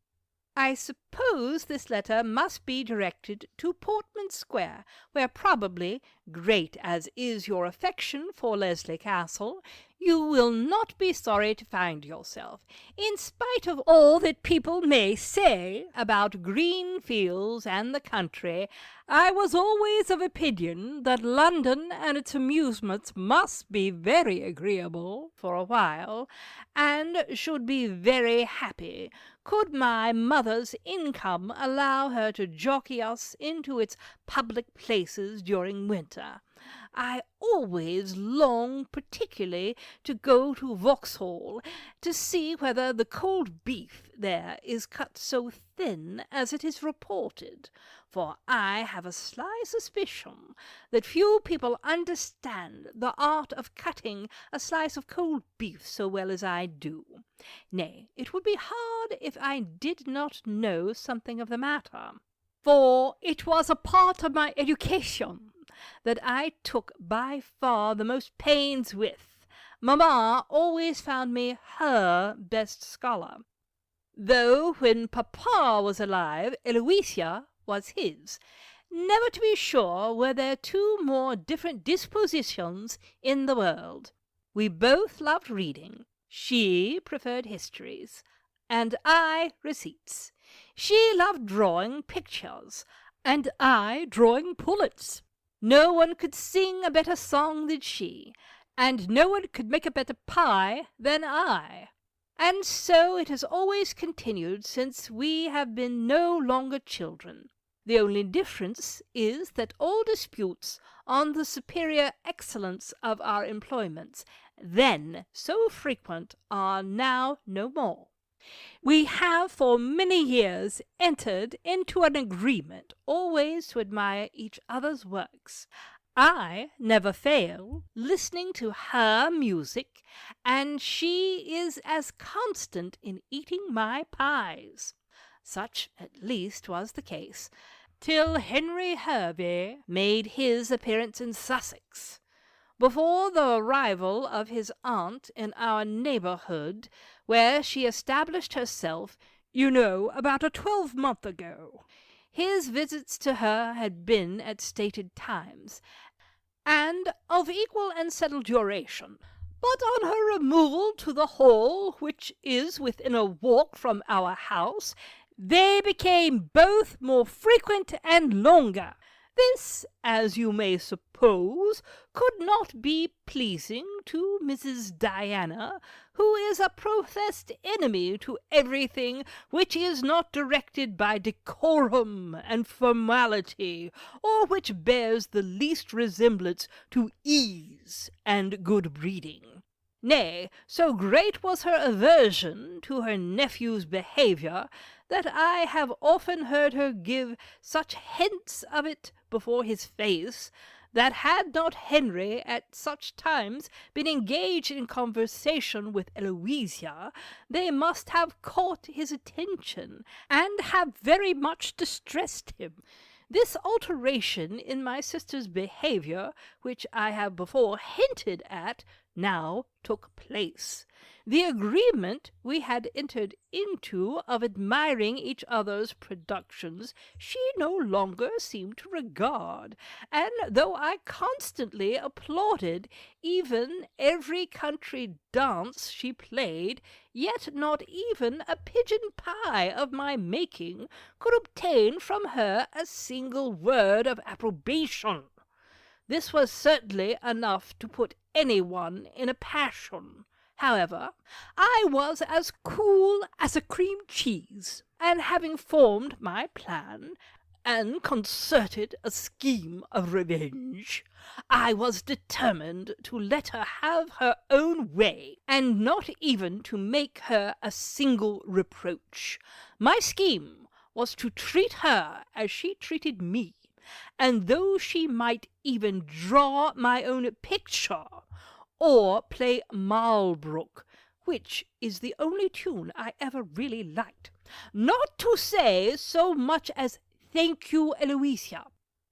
F: I suppose this letter must be directed to Portman Square, where probably, great as is your affection for Lesley Castle, you will not be sorry to find yourself, in spite of all that people may say about green fields and the country. I was always of opinion that London and its amusements must be very agreeable for a while, and should be very happy could my mother's income allow her to jockey us into its public places during winter. I always long particularly to go to Vauxhall, to see whether the cold beef there is cut so thin as it is reported, for I have a sly suspicion that few people understand the art of cutting a slice of cold beef so well as I do. Nay, it would be hard if I did not know something of the matter, for it was a part of my education that I took by far the most pains with. Mamma always found me her best scholar, though when Papa was alive, Eloisia was his. Never to be sure were there two more different dispositions in the world. We both loved reading. She preferred histories, and I receipts. She loved drawing pictures, and I drawing pullets. No one could sing a better song than she, and no one could make a better pie than I. And so it has always continued since we have been no longer children. The only difference is that all disputes on the superior excellence of our employments, then so frequent, are now no more. We have for many years entered into an agreement always to admire each other's works. I never fail listening to her music, and she is as constant in eating my pies. Such, at least, was the case, till Henry Hervey made his appearance in Sussex. Before the arrival of his aunt in our neighbourhood, where she established herself, you know, about a 12-month ago, his visits to her had been at stated times, and of equal and settled duration. But on her removal to the Hall, which is within a walk from our house, they became both more frequent and longer. This, as you may suppose, could not be pleasing to Mrs. Diana, who is a professed enemy to everything which is not directed by decorum and formality, or which bears the least resemblance to ease and good breeding. Nay, so great was her aversion to her nephew's behaviour that I have often heard her give such hints of it before his face, that had not Henry at such times been engaged in conversation with Eloisia, they must have caught his attention, and have very much distressed him. This alteration in my sister's behaviour, which I have before hinted at, now took place. The agreement we had entered into of admiring each other's productions she no longer seemed to regard, and though I constantly applauded even every country dance she played, yet not even a pigeon pie of my making could obtain from her a single word of approbation. This was certainly enough to put anyone in a passion. However, I was as cool as a cream cheese, and having formed my plan, and concerted a scheme of revenge, I was determined to let her have her own way, and not even to make her a single reproach. My scheme was to treat her as she treated me, and though she might even draw my own picture, or play Malbrook, which is the only tune I ever really liked, not to say so much as "Thank you, Eloisa,"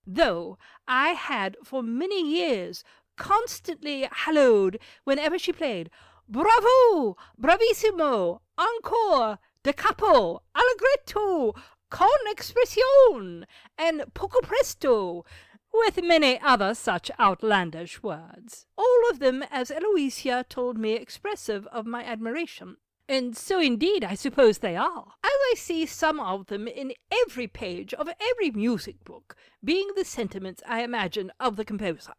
F: though I had for many years constantly hallooed whenever she played "Bravo! Bravissimo! Encore! Da capo! Allegretto! Con expression!" and "Poco presto," with many other such outlandish words, all of them, as Eloisa told me, expressive of my admiration. And so indeed I suppose they are, as I see some of them in every page of every music book, being the sentiments, I imagine, of the composer.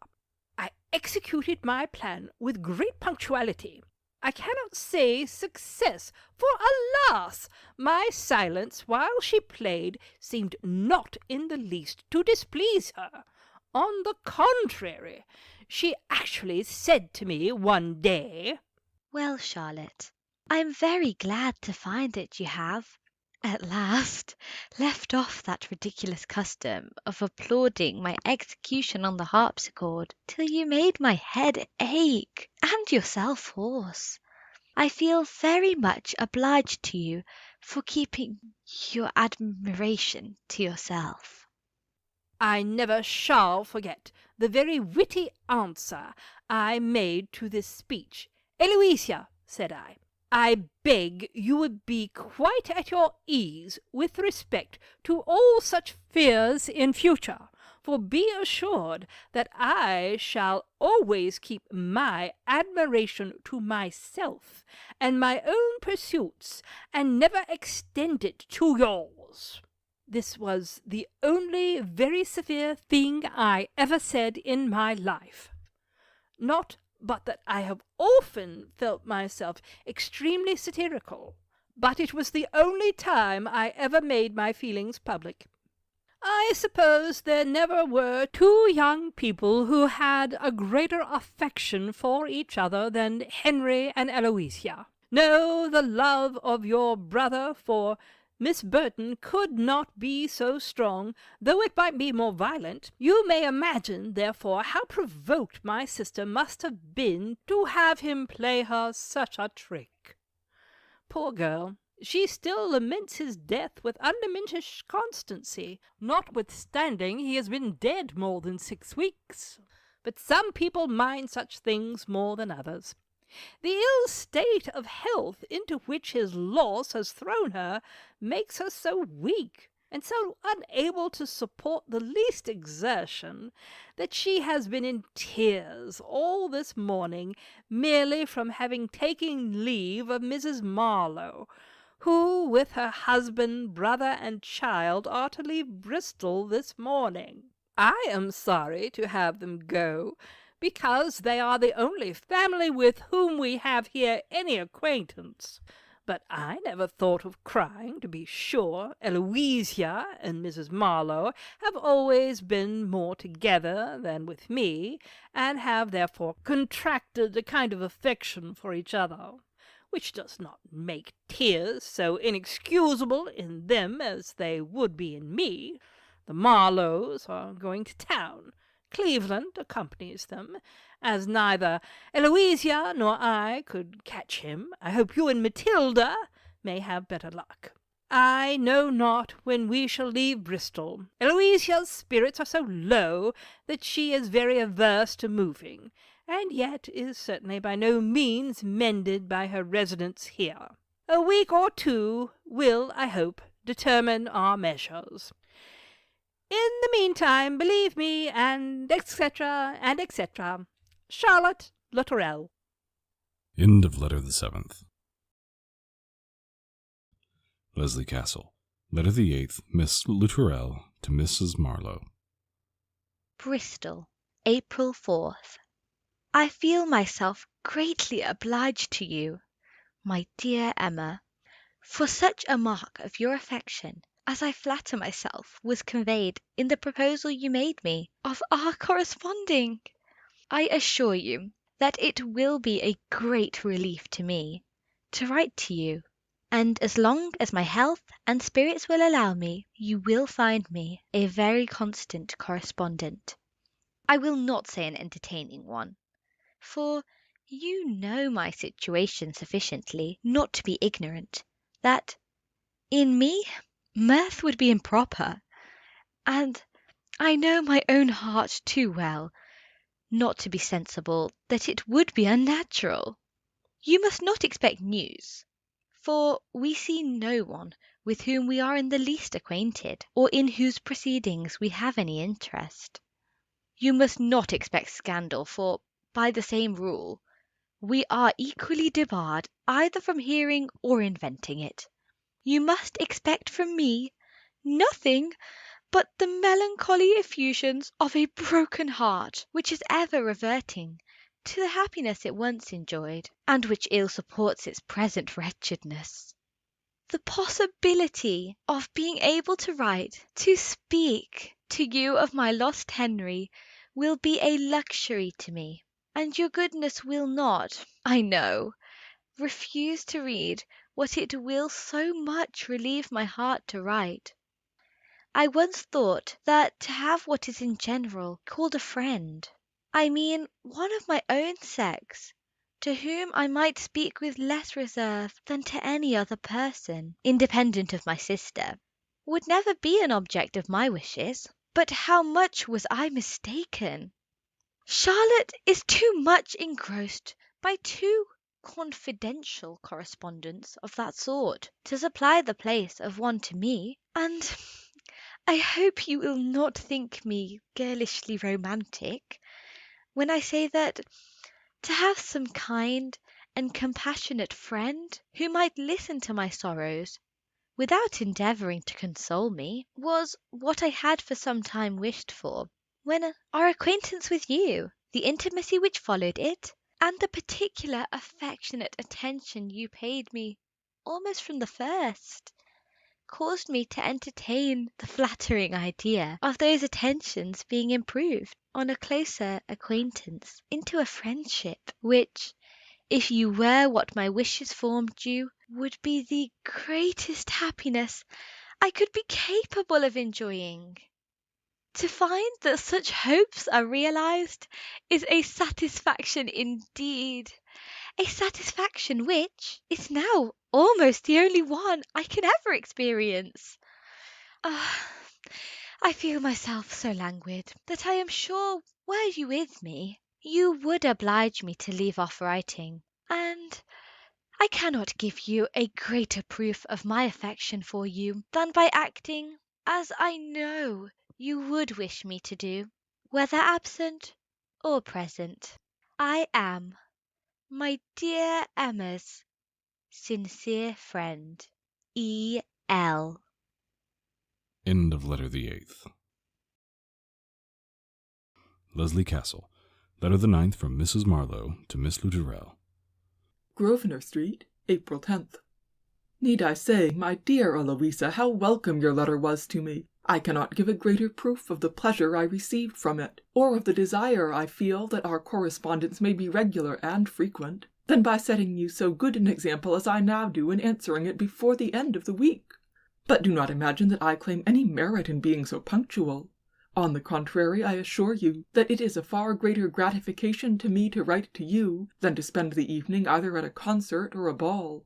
F: I executed my plan with great punctuality. I cannot say success, for alas! my silence while she played seemed not in the least to displease her. On the contrary, she actually said to me one day,
I: "Well, Charlotte, I am very glad to find that you have, at last, left off that ridiculous custom of applauding my execution on the harpsichord till you made my head ache and yourself hoarse. I feel very much obliged to you for keeping your admiration to yourself."
F: I never shall forget the very witty answer I made to this speech. "Eloisa," said I beg you would be quite at your ease with respect to all such fears in future, for be assured that I shall always keep my admiration to myself and my own pursuits, and never extend it to yours." This was the only very severe thing I ever said in my life. Not but that I have often felt myself extremely satirical, but it was the only time I ever made my feelings public. I suppose there never were two young people who had a greater affection for each other than Henry and Eloisa. No, the love of your brother for Miss Burton could not be so strong, though it might be more violent. You may imagine, therefore, how provoked my sister must have been to have him play her such a trick. Poor girl, she still laments his death with undiminished constancy, notwithstanding he has been dead more than 6 weeks. But some people mind such things more than others. The ill state of health into which his loss has thrown her makes her so weak and so unable to support the least exertion that she has been in tears all this morning merely from having taken leave of Mrs. Marlowe, who with her husband, brother, and child are to leave Bristol this morning. I am sorry to have them go, because they are the only family with whom we have here any acquaintance. But I never thought of crying, to be sure. Eloisa and Mrs. Marlowe have always been more together than with me, and have therefore contracted a kind of affection for each other, which does not make tears so inexcusable in them as they would be in me. The Marlowes are going to town. Cleveland accompanies them. As neither Eloisa nor I could catch him, I hope you and Matilda may have better luck. I know not when we shall leave Bristol. Eloisa's spirits are so low that she is very averse to moving, and yet is certainly by no means mended by her residence here. A week or 2 will, I hope, determine our measures. In the meantime, believe me, and etc., Charlotte Lutterell.
A: End of letter the 7th. Lesley Castle. Letter the 8th, Miss Lutterell to Mrs. Marlowe.
I: Bristol, April 4th. I feel myself greatly obliged to you, my dear Emma, for such a mark of your affection as I flatter myself, was conveyed in the proposal you made me of our corresponding. I assure you that it will be a great relief to me to write to you, and as long as my health and spirits will allow me, you will find me a very constant correspondent. I will not say an entertaining one, for you know my situation sufficiently not to be ignorant that in me mirth would be improper, and I know my own heart too well not to be sensible that it would be unnatural. You must not expect news, for we see no one with whom we are in the least acquainted, or in whose proceedings we have any interest. You must not expect scandal, for, by the same rule, we are equally debarred either from hearing or inventing it. You must expect from me nothing but the melancholy effusions of a broken heart, which is ever reverting to the happiness it once enjoyed, and which ill supports its present wretchedness. The possibility of being able to write, to speak to you of my lost Henry, will be a luxury to me, and your goodness will not, I know, refuse to read what it will so much relieve my heart to write. I once thought that to have what is in general called a friend, I mean one of my own sex, to whom I might speak with less reserve than to any other person, independent of my sister, would never be an object of my wishes. But how much was I mistaken! Charlotte is too much engrossed by two confidential correspondents of that sort to supply the place of one to me, and I hope you will not think me girlishly romantic when I say that to have some kind and compassionate friend who might listen to my sorrows without endeavouring to console me was what I had for some time wished for, when our acquaintance with you, the intimacy which followed it, and the particular affectionate attention you paid me almost from the first, caused me to entertain the flattering idea of those attentions being improved on a closer acquaintance into a friendship, which, if you were what my wishes formed you, would be the greatest happiness I could be capable of enjoying. To find that such hopes are realized is a satisfaction indeed, a satisfaction which is now almost the only one I can ever experience. I feel myself so languid that I am sure, were you with me, you would oblige me to leave off writing, and I cannot give you a greater proof of my affection for you than by acting as I know you would wish me to do, whether absent or present. I am, my dear Emma's sincere friend, E.L.
A: End of letter the 8th. Lesley Castle. Letter the 9th from Mrs. Marlowe to Miss Lutterell.
J: Grosvenor Street, April 10th. Need I say, my dear Eloisa, how welcome your letter was to me? I cannot give a greater proof of the pleasure I received from it, or of the desire I feel that our correspondence may be regular and frequent, than by setting you so good an example as I now do in answering it before the end of the week. But do not imagine that I claim any merit in being so punctual. On the contrary, I assure you that it is a far greater gratification to me to write to you than to spend the evening either at a concert or a ball.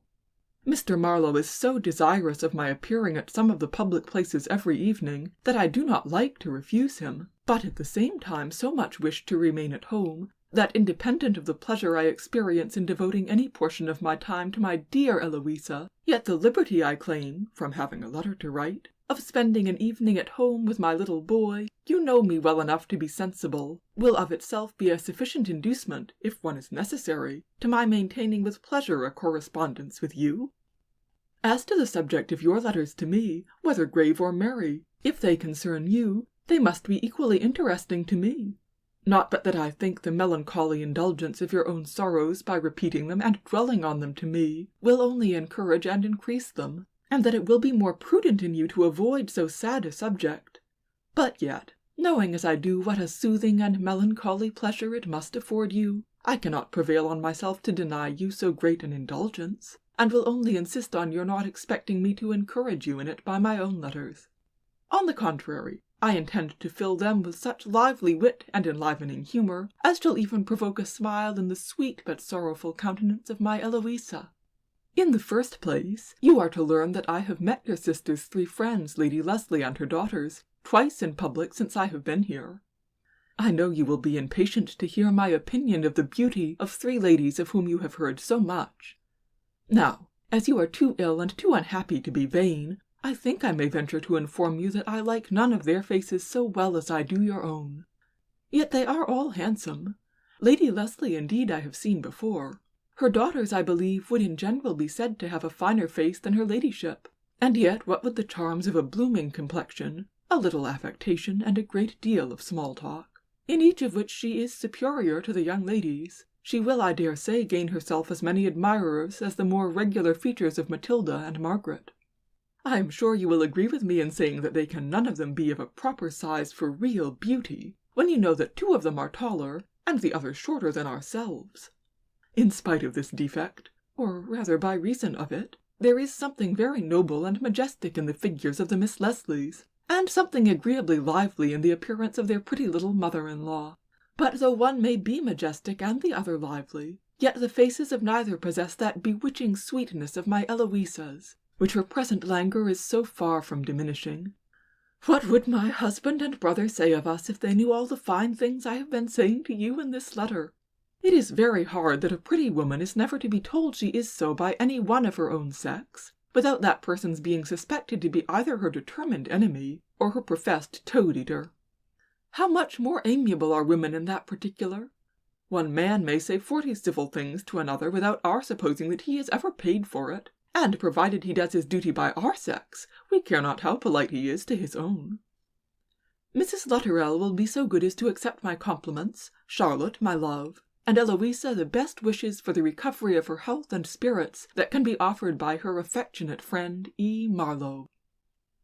J: Mr. Marlowe is so desirous of my appearing at some of the public places every evening that I do not like to refuse him, but at the same time so much wish to remain at home that, independent of the pleasure I experience in devoting any portion of my time to my dear Eloisa, yet the liberty I claim, from having a letter to write, of spending an evening at home with my little boy, you know me well enough to be sensible, will of itself be a sufficient inducement, if one is necessary, to my maintaining with pleasure a correspondence with you. As to the subject of your letters to me, whether grave or merry, if they concern you, they must be equally interesting to me. Not but that I think the melancholy indulgence of your own sorrows by repeating them and dwelling on them to me will only encourage and increase them, and that it will be more prudent in you to avoid so sad a subject. But yet, knowing as I do what a soothing and melancholy pleasure it must afford you, I cannot prevail on myself to deny you so great an indulgence, and will only insist on your not expecting me to encourage you in it by my own letters. On the contrary, I intend to fill them with such lively wit and enlivening humour as shall even provoke a smile in the sweet but sorrowful countenance of my Eloisa. In the first place, you are to learn that I have met your sister's 3 friends, Lady Lesley and her daughters, twice in public since I have been here. I know you will be impatient to hear my opinion of the beauty of 3 ladies of whom you have heard so much. Now, as you are too ill and too unhappy to be vain, I think I may venture to inform you that I like none of their faces so well as I do your own. Yet they are all handsome. Lady Lesley indeed I have seen before. Her daughters, I believe, would in general be said to have a finer face than her ladyship, and yet what with the charms of a blooming complexion, a little affectation, and a great deal of small talk, in each of which she is superior to the young ladies, she will, I dare say, gain herself as many admirers as the more regular features of Matilda and Margaret. I am sure you will agree with me in saying that they can none of them be of a proper size for real beauty, when you know that 2 of them are taller, and the other shorter than ourselves. In spite of this defect, or rather by reason of it, there is something very noble and majestic in the figures of the Miss Lesleys, and something agreeably lively in the appearance of their pretty little mother-in-law. But though one may be majestic and the other lively, yet the faces of neither possess that bewitching sweetness of my Eloisa's, which her present languor is so far from diminishing. What would my husband and brother say of us if they knew all the fine things I have been saying to you in this letter? It is very hard that a pretty woman is never to be told she is so by any one of her own sex, without that person's being suspected to be either her determined enemy or her professed toad-eater. How much more amiable are women in that particular? One man may say 40 civil things to another without our supposing that he is ever paid for it, and provided he does his duty by our sex, we care not how polite he is to his own. Mrs. Lutterell will be so good as to accept my compliments, Charlotte, my love, and Eloisa the best wishes for the recovery of her health and spirits that can be offered by her affectionate friend E. Marlowe.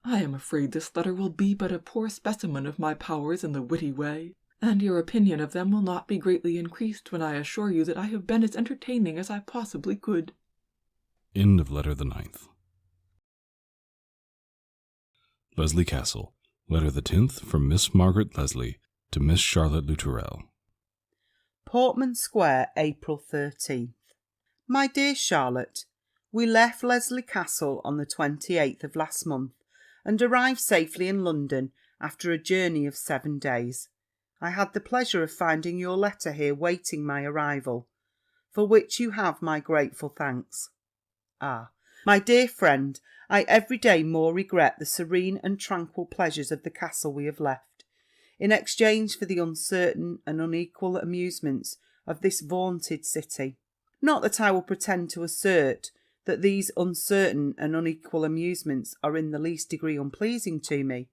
J: I am afraid this letter will be but a poor specimen of my powers in the witty way, and your opinion of them will not be greatly increased when I assure you that I have been as entertaining as I possibly could.
A: End of letter the 9th. Lesley Castle, letter the 10th from Miss Margaret Lesley to Miss Charlotte Lutterell.
D: Portman Square, April 13th. My dear Charlotte, we left Lesley Castle on the 28th of last month, and arrived safely in London after a journey of 7 days. I had the pleasure of finding your letter here waiting my arrival, for which you have my grateful thanks. My dear friend, I every day more regret the serene and tranquil pleasures of the castle we have left, in exchange for the uncertain and unequal amusements of this vaunted city. Not that I will pretend to assert that these uncertain and unequal amusements are in the least degree unpleasing to me.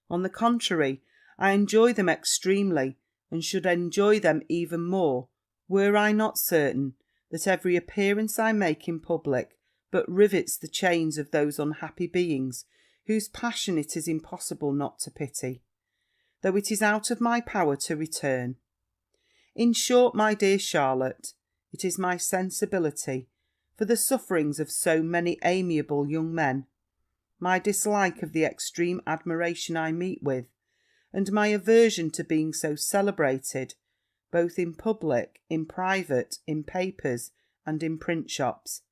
D: On the contrary, I enjoy them extremely, and should enjoy them even more, were I not certain that every appearance I make in public but rivets the chains of those unhappy beings whose passion it is impossible not to pity, though it is out of my power to return. In short, my dear Charlotte, it is my sensibility for the sufferings of so many amiable young men, my dislike of the extreme admiration I meet with, and my aversion to being so celebrated, both in public, in private, in papers, and in print shops,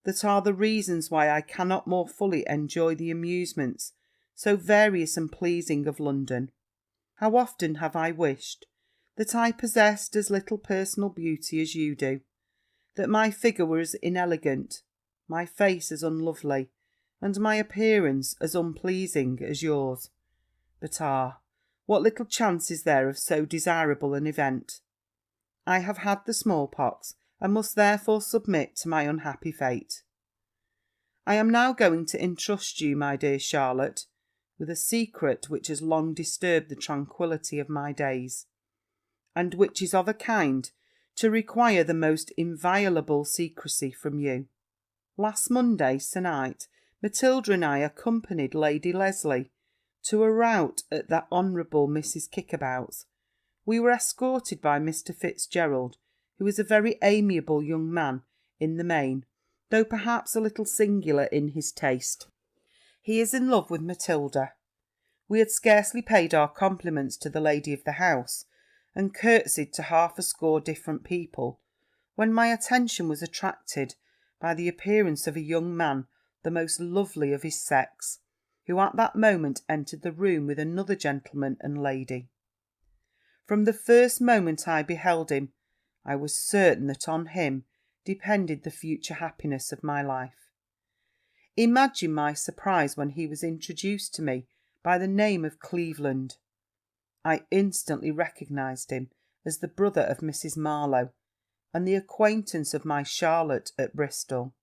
D: that are the reasons why I cannot more fully enjoy the amusements, so various and pleasing, of London. How often have I wished that I possessed as little personal beauty as you do, that my figure were as inelegant, my face as unlovely, and my appearance as unpleasing as yours. But what little chance is there of so desirable an event? I have had the smallpox, and must therefore submit to my unhappy fate. I am now going to entrust you, my dear Charlotte, with a secret which has long disturbed the tranquillity of my days, and which is of a kind to require the most inviolable secrecy from you. Last Monday se'nnight, Matilda and I accompanied Lady Lesley to a rout at that Honourable Mrs. Kickabout's. We were escorted by Mr. Fitzgerald, who is a very amiable young man in the main, though perhaps a little singular in his taste. He is in love with Matilda. We had scarcely paid our compliments to the lady of the house, and curtsied to 60 different people, when my attention was attracted by the appearance of a young man, the most lovely of his sex, who at that moment entered the room with another gentleman and lady. From the first moment I beheld him, I was certain that on him depended the future happiness of my life. Imagine my surprise when he was introduced to me by the name of Cleveland. I instantly recognised him as the brother of Mrs. Marlowe, and the acquaintance of my Charlotte at Bristol.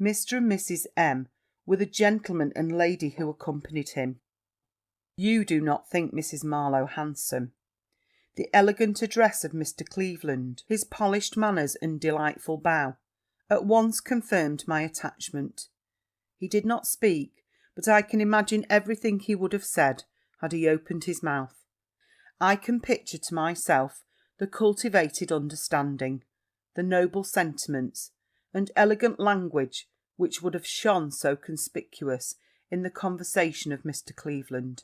D: Mr. and Mrs. M. were the gentleman and lady who accompanied him. You do not think Mrs. Marlowe handsome. The elegant address of Mr. Cleveland, his polished manners and delightful bow, at once confirmed my attachment. He did not speak, but I can imagine everything he would have said had he opened his mouth. I can picture to myself the cultivated understanding, the noble sentiments, and elegant language which would have shone so conspicuous in the conversation of Mr. Cleveland.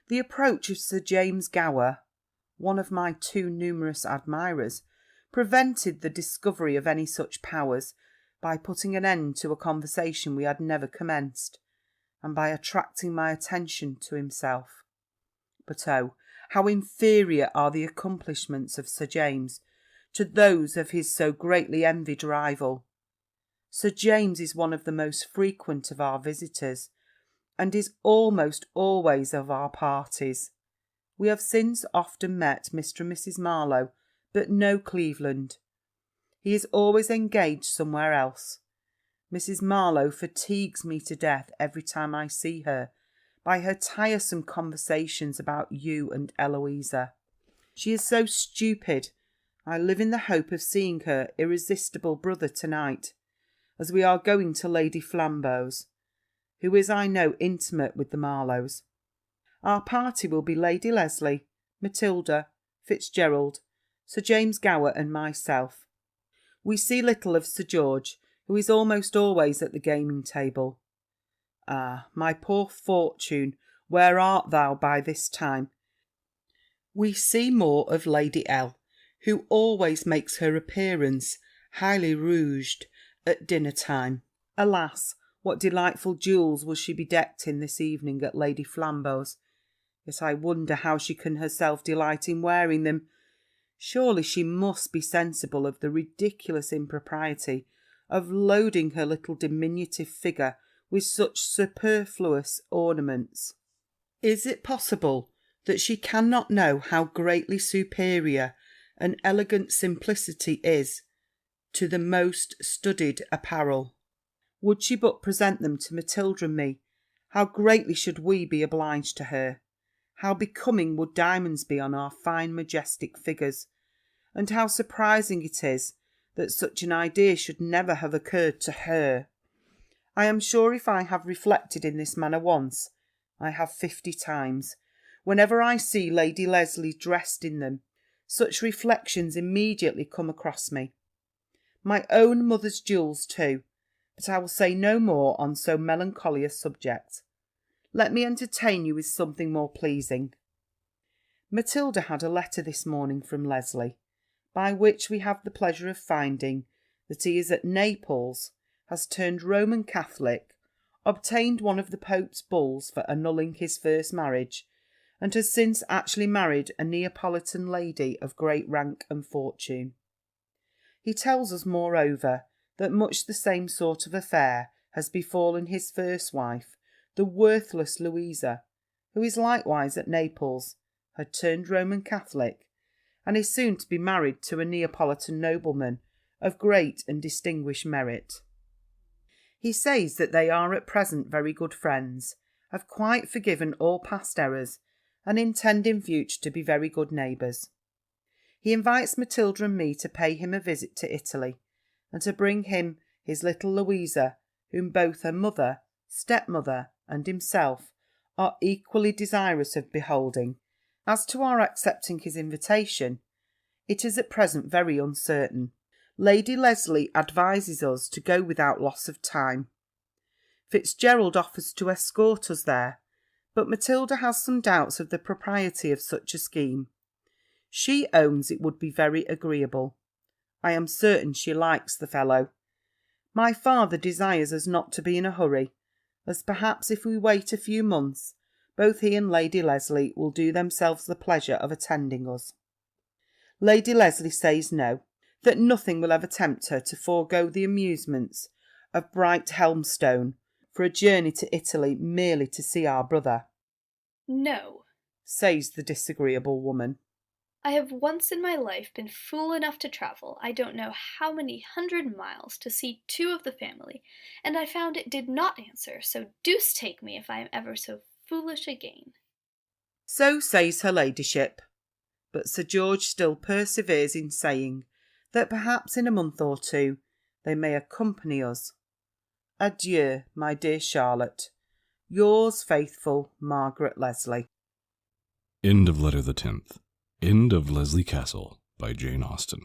D: The approach of Sir James Gower, one of my too numerous admirers, prevented the discovery of any such powers by putting an end to a conversation we had never commenced, and by attracting my attention to himself. But oh, how inferior are the accomplishments of Sir James to those of his so greatly envied rival! Sir James is one of the most frequent of our visitors, and is almost always of our parties. We have since often met Mr. and Mrs. Marlowe, but no Cleveland. He is always engaged somewhere else. Mrs. Marlowe fatigues me to death every time I see her, by her tiresome conversations about you and Eloisa. She is so stupid. I live in the hope of seeing her irresistible brother to-night, as we are going to Lady Flambeau's, who is, I know, intimate with the Marlowes. Our party will be Lady Lesley, Matilda, Fitzgerald, Sir James Gower, and myself. We see little of Sir George, who is almost always at the gaming table. Ah, my poor Fortune, where art thou by this time? We see more of Lady L., who always makes her appearance highly rouged at dinner time. Alas, what delightful jewels will she be decked in this evening at Lady Flambeau's! Yet I wonder how she can herself delight in wearing them. Surely she must be sensible of the ridiculous impropriety of loading her little diminutive figure with such superfluous ornaments. Is it possible that she cannot know how greatly superior an elegant simplicity is to the most studied apparel? Would she but present them to Matilda and me, how greatly should we be obliged to her! How becoming would diamonds be on our fine majestic figures, and how surprising it is that such an idea should never have occurred to her! I am sure if I have reflected in this manner once, I have 50 times. Whenever I see Lady Lesley dressed in them, such reflections immediately come across me. My own mother's jewels too, but I will say no more on so melancholy a subject. Let me entertain you with something more pleasing. Matilda had a letter this morning from Lesley, by which we have the pleasure of finding that he is at Naples, has turned Roman Catholic, obtained one of the Pope's bulls for annulling his first marriage, and has since actually married a Neapolitan lady of great rank and fortune. He tells us, moreover, that much the same sort of affair has befallen his first wife, the worthless Louisa, who is likewise at Naples, had turned Roman Catholic, and is soon to be married to a Neapolitan nobleman of great and distinguished merit. He says that they are at present very good friends, have quite forgiven all past errors, and intend in future to be very good neighbours. He invites Matilda and me to pay him a visit to Italy, and to bring him his little Louisa, whom both her mother, stepmother, and himself are equally desirous of beholding. As to our accepting his invitation, it is at present very uncertain. Lady Lesley advises us to go without loss of time. Fitzgerald offers to escort us there, but Matilda has some doubts of the propriety of such a scheme. She owns it would be very agreeable. I am certain she likes the fellow. My father desires us not to be in a hurry, as perhaps if we wait a few months, both he and Lady Lesley will do themselves the pleasure of attending us. Lady Lesley says no, that nothing will ever tempt her to forego the amusements of Bright Helmstone for a journey to Italy merely to see our brother.
G: No,
D: says the disagreeable woman.
G: I have once in my life been fool enough to travel I don't know how many 100 miles to see 2 of the family, and I found it did not answer, so deuce take me if I am ever so foolish again.
D: So says her ladyship, but Sir George still perseveres in saying that perhaps in a month or 2 they may accompany us. Adieu, my dear Charlotte. Yours faithful, Margaret Lesley.
A: End of letter the 10th. End of Lesley Castle by Jane Austen.